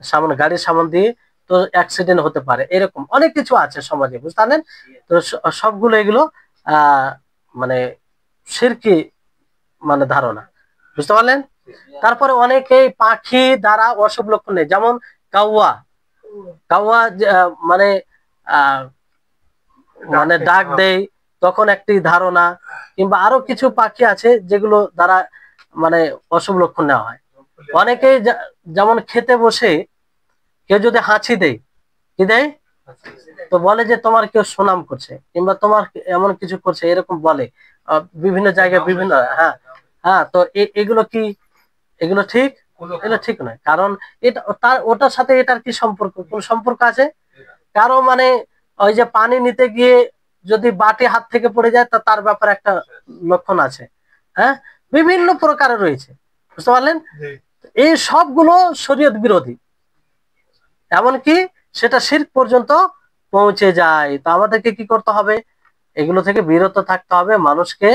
সামনে গাড়ির সামনে দিয়ে, তো অ্যাক্সিডেন্ট হতে পারে। এরকম অনেক কিছু আছে সমাজে, বুঝতে পারলেন? তো সবগুলো এগুলো মানে শিরকি মানে ধারণা, বুঝতে পারলেন? তারপরে অনেকেই পাখি দ্বারা অশুভ লক্ষণ নেই, যেমন কাউয়া। কাউয়া মানে আহ মানে ডাক দেয়, তখন একটি ধারণা। কিংবা আরো কিছু পাখি আছে যেগুলো দ্বারা মানে অশুভ লক্ষণ নেওয়া হয়। অনেকেই যেমন খেতে বসে কেউ যদি হাঁচি দেয়, কি দেয়, তো বলে যে তোমার কেউ সুনাম করছে কিংবা তোমার এমন কিছু করছে, এরকম বলে বিভিন্ন জায়গায় বিভিন্ন। হ্যাঁ, হ্যাঁ, তো এগুলো কি, এগুলো ঠিক, এগুলো ঠিক নয়। কারণ এটা তার ওটার সাথে এটার কি সম্পর্ক, কোন সম্পর্ক আছে? কারো মানে ওই যে পানি নিতে গিয়ে যদি বাটি হাত থেকে পড়ে যায়, তা তার ব্যাপারে একটা লক্ষণ আছে। হ্যাঁ, বিভিন্ন প্রকারের রয়েছে, বুঝতে পারলেন? এই সবগুলো শরীয়ত বিরোধী, এমনকি সেটা শিরক পর্যন্ত পৌঁছে যায়। তো আমাদেরকে কি করতে হবে? এগুলো থেকে বিরত থাকতে হবে, মানুষকে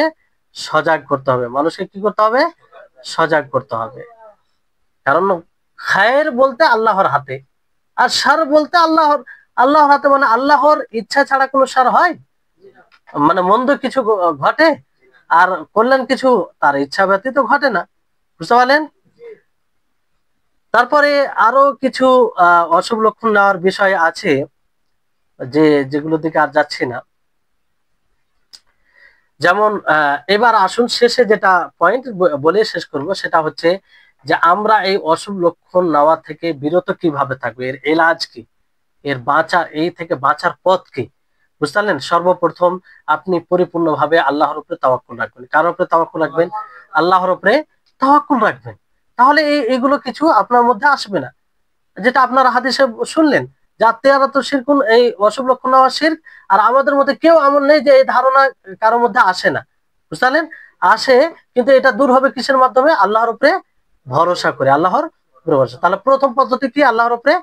সজাগ করতে হবে। মানুষকে কি করতে হবে? সজাগ করতে হবে। কারণ খায়ের বলতে আল্লাহর হাতে, আর সার বলতে আল্লাহর হাতে। মানে আল্লাহর ইচ্ছা ছাড়া কোনো সার হয়? মানে মন্দ কিছু ঘটে, আর কল্যাণ কিছু তার ইচ্ছা ব্যতীত ঘটে না, বুঝতে পারলেন? তারপরে আরো কিছু অশুভ লক্ষণ নেওয়ার বিষয় আছে, যেগুলো দিকে আর যাচ্ছি না। যেমন এবার আসুন শেষে যেটা পয়েন্ট বলে শেষ করব, সেটা হচ্ছে যে আমরা এই অশুভ লক্ষণ নেওয়া থেকে বিরত কিভাবে থাকবো, এর এলাজ কি, এর এই থেকে বাঁচার পথ কি, বুঝতে পারলেন? সর্বপ্রথম আপনি পরিপূর্ণভাবে আল্লাহর উপরে তাওয়াক্কুল রাখবেন। কার উপরে তাওয়াক্কুল রাখবেন? আল্লাহর উপরে তাওয়াক্কুল রাখবেন। তাহলে এগুলো কিছু আপনার মধ্যে আসবে না। যেটা আপনারা হাদিসে শুনলেন যে আত্মীয়তা শিরকুন, এই অশুভ লক্ষণ নেওয়া শিরক। আর আমাদের মধ্যে কেউ এমন নেই যে এই ধারণা কারোর মধ্যে আসে না, বুঝতে পারলেন? আসে, কিন্তু এটা দূর হবে কিসের মাধ্যমে? আল্লাহর উপরে ভরসা করে, আল্লাহর উপরে ভরসা। তাহলে প্রথম পদ্ধতি কি? আল্লাহর উপরে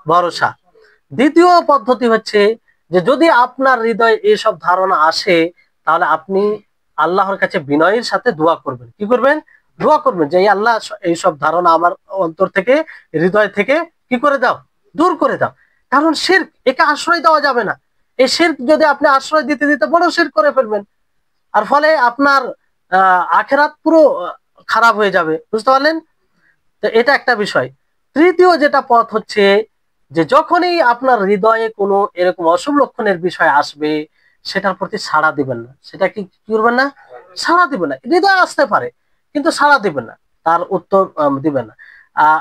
ভরসা। দ্বিতীয় পদ্ধতি হচ্ছে যে যদি আপনার হৃদয়ে এইসব ধারণা আসে, তাহলে আপনি আল্লাহর কাছে বিনয়ের সাথে দোয়া করবেন। কি করবেন? দোয়া করবেন যে আল্লাহ এইসব ধারণা আমার অন্তর থেকে, হৃদয় থেকে কি করে দাও, দূর করে দাও। কারণ শিরক, একে আশ্রয় দেওয়া যাবে না। এই শিরক যদি আপনি আশ্রয় দিতে দিতে বড় শিরক করে ফেলবেন, আর ফলে আপনার আখেরাত পুরো খারাপ হয়ে যাবে, বুঝতে পারলেন? তো এটা একটা বিষয়। তৃতীয় যেটা পথ হচ্ছে যে যখনই আপনার হৃদয়ে কোনো এরকম অশুভ লক্ষণের বিষয় আসবে, সেটার প্রতি সাড়া দিবেন না। সেটা কি করবেন না? সাড়া দিবেন না। হৃদয় আসতে পারে, কিন্তু সাড়া দিবেন না, তার উত্তর দিবেন না।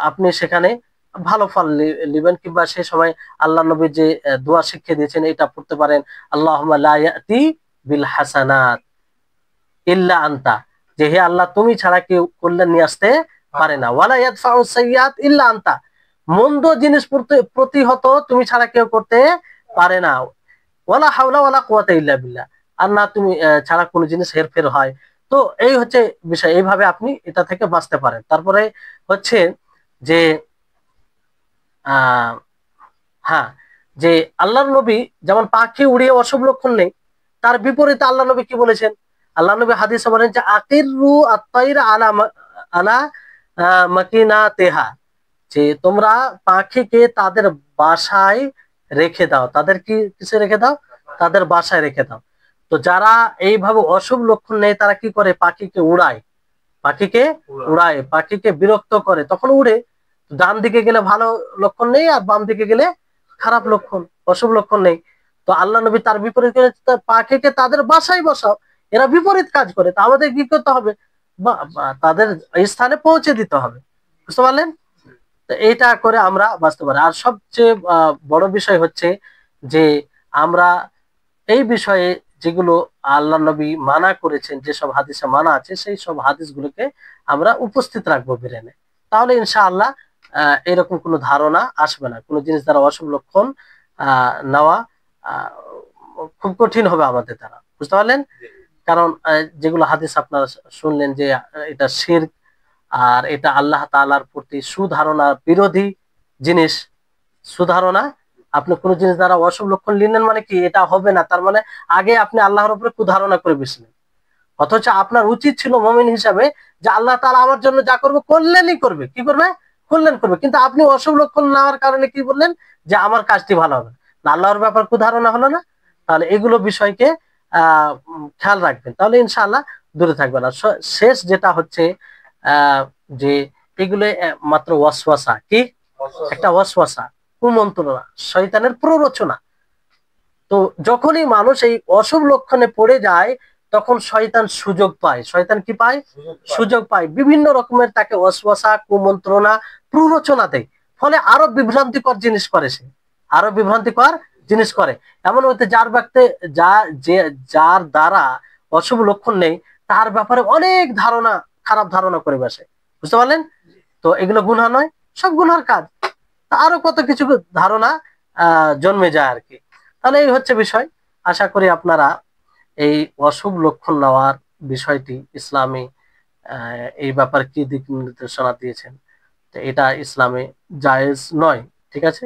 আপনি সেখানে ভালো ফল নেবেন। কিংবা সেই সময় আল্লাহ নবী যে দোয়া শিখিয়ে দিয়েছেন, এটা পড়তে পারেন, আল্লাহুম্মা লা ইয়াতি বিল হাসানাত ইল্লা আনতা, যে হে আল্লাহ, তুমি ছাড়া কেউ কল্যাণ নিয়ে আসতে পারে না। ওয়ালা ইয়াদফাউ সাইয়্যাত ইল্লা আনতা, মন্দ জিনিস প্রতিহত তুমি ছাড়া কেউ করতে পারে না। ওয়ালা হাওলা ওয়ালা কুওয়াতা ইল্লা বিল্লাহ, আর না তুমি ছাড়া কোনো জিনিস হেরফের হয়। তো এই হচ্ছে বিষয়, এইভাবে আপনি এটা থেকে বাঁচতে পারেন। তারপরে হচ্ছে যে আহ হ্যাঁ, যে আল্লাহর নবী যেমন পাখি উড়িয়ে অশুভ লক্ষণ নেই, তার বিপরীতে আল্লাহ নবী কি বলেছেন? আল্লাহ নবী হাদিসে বলেন যে আকিরু আত-তাইরা আলা আলা মাকিনাতিহা, যে তোমরা পাখিকে তাদের বাসায় রেখে দাও। তাদের কি কিসে রেখে দাও? তাদের বাসায় রেখে দাও। তো যারা এইভাবে অশুভ লক্ষণ নেই, তারা কি করে? পাখিকে উড়ায়, পাখিকে উড়ায়, পাখিকে বিরক্ত করে, তখন উড়ে। ডান দিকে গেলে ভালো লক্ষণ নেই, আর বাম দিকে গেলে খারাপ লক্ষণ, অশুভ লক্ষণ নেই। তো আল্লাহ নবী তার বিপরীত করে পাখিকে তাদের বাসায় বসাও। এরা বিপরীত কাজ করে, তা আমাদের কি করতে হবে? তাদের স্থানে পৌঁছে দিতে হবে, বুঝতে পারলেন? তো এইটা করে আমরা বাঁচতে পারি। আর সবচেয়ে বড় বিষয় হচ্ছে যে আমরা এই বিষয়ে যেগুলো আল্লাহ নবী মানা করেছেন, যেসব হাদিসে মানা আছে, সেই সব হাদিসগুলোকে আমরা উপস্থিত রাখবো ব্রেনে। তাহলে ইনশাআল্লাহ এরকম কোনো ধারণা আসবে না। কোনো জিনিস দ্বারা অশুভ লক্ষণ নেওয়া আহ, খুব কঠিন হবে আমাদের দ্বারা, বুঝতে পারলেন? কারণ যেগুলো হাদিস আপনারা শুনলেন যে এটা শিরক, আর এটা আল্লাহ তাআলার প্রতি সুধারণা বিরোধী জিনিস। সুধারণা, আপনি কোন জিনিস দ্বারা অশুভ লক্ষণ নিলেন মানে কি? এটা হবে না, তার মানে আগে আপনি আল্লাহর উপরে কুধারণা করে বসলেন। অথচ আপনার উচিত ছিল মুমিন হিসাবে যে আল্লাহ তাআলা আমার জন্য যা করবে কল্যাণই করবে। কি করবে? কল্যাণ করবে। কিন্তু আপনি অশুভ লক্ষণ নেওয়ার কারণে কি বললেন? যে আমার কাজটি ভালো হবে না, আল্লাহর ব্যাপার কুধারণা হলো না। তাহলে এগুলো বিষয়কে খেয়াল রাখবেন, তাহলে ইনশাআল্লাহ দূরে থাকবেন। আর শেষ যেটা হচ্ছে যে এগুলো মাত্র ওয়াসওয়াসা, কি একটা ওয়াসওয়াসা, কুমন্ত্রণা, শয়তানের প্ররোচনা। তো যখনই মানুষ এই অশুভ লক্ষণে পড়ে যায় তখন শয়তান সুযোগ পায়। শয়তান কি পায়? সুযোগ পায়, বিভিন্ন রকমের তাকে ওয়াসওয়াসা, কুমন্ত্রণা, প্ররোচনা দেয়। ফলে আরো বিভ্রান্তিকর জিনিস করে সে, আরো বিভ্রান্তিকর জিনিস করে। এমন হতে যার ব্যক্তি যার দ্বারা অশুভ লক্ষণ নেই তার ব্যাপারে অনেক ধারণা, খারাপ ধারণা করে বসে। বুঝতে পারলেন? তো এগুলো গুনাহ নয়, সব গুনার কাজ। আরো কত কিছু ধারণা জন্মে যায় আর কি। তাহলে এই হচ্ছে বিষয়। আশা করি আপনারা এই অশুভ লক্ষণ নেওয়ার বিষয়টি ইসলামে এই ব্যাপারে কি দিক নির্দেশনা দিয়েছেন। তো এটা ইসলামে জায়েজ নয়, ঠিক আছে,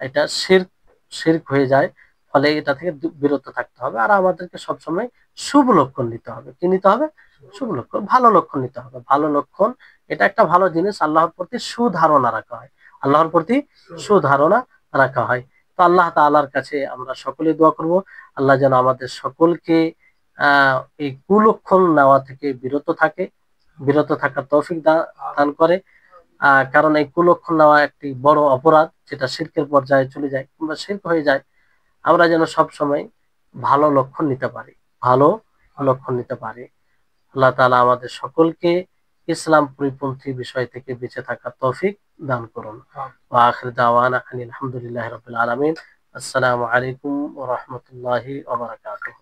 এটা শিরক, শিরক হয়ে যায়। ফলে এটা থেকে বিরত থাকতে হবে। আর আমাদেরকে সবসময় শুভ লক্ষণ নিতে হবে। কি নিতে হবে? শুভ লক্ষণ, ভালো লক্ষণ নিতে হবে। ভালো লক্ষণ এটা একটা ভালো জিনিস। আল্লাহর প্রতি সুধারণা রাখা হয়, আল্লাহর প্রতি সুধারণা রাখা হয়। তো আল্লাহ তাআলার কাছে আমরা সকলে দোয়া করব, আল্লাহ যেন আমাদের সকলকে এই কুলক্ষণ নেওয়া থেকে বিরত থাকার তৌফিক দান করে। কারণ এই কুলক্ষণ নেওয়া একটি বড় অপরাধ, যেটা শিরকের পর্যায়ে চলে যায় কিংবা শিরক হয়ে যায়। আমরা যেন সব সময় ভালো লক্ষণ নিতে পারি, ভালো লক্ষণ নিতে পারি। আল্লাহ তাআলা আমাদের সকলকে ইসলাম পরিপন্থী বিষয় থেকে বেঁচে থাকার তৌফিক দান করুন। ওয়া আখির দাওয়ানা আলহামদুলিল্লাহি রাব্বিল আলামিন। আসসালামু আলাইকুম ওয়া রাহমাতুল্লাহি ওয়া বারাকাতুহু।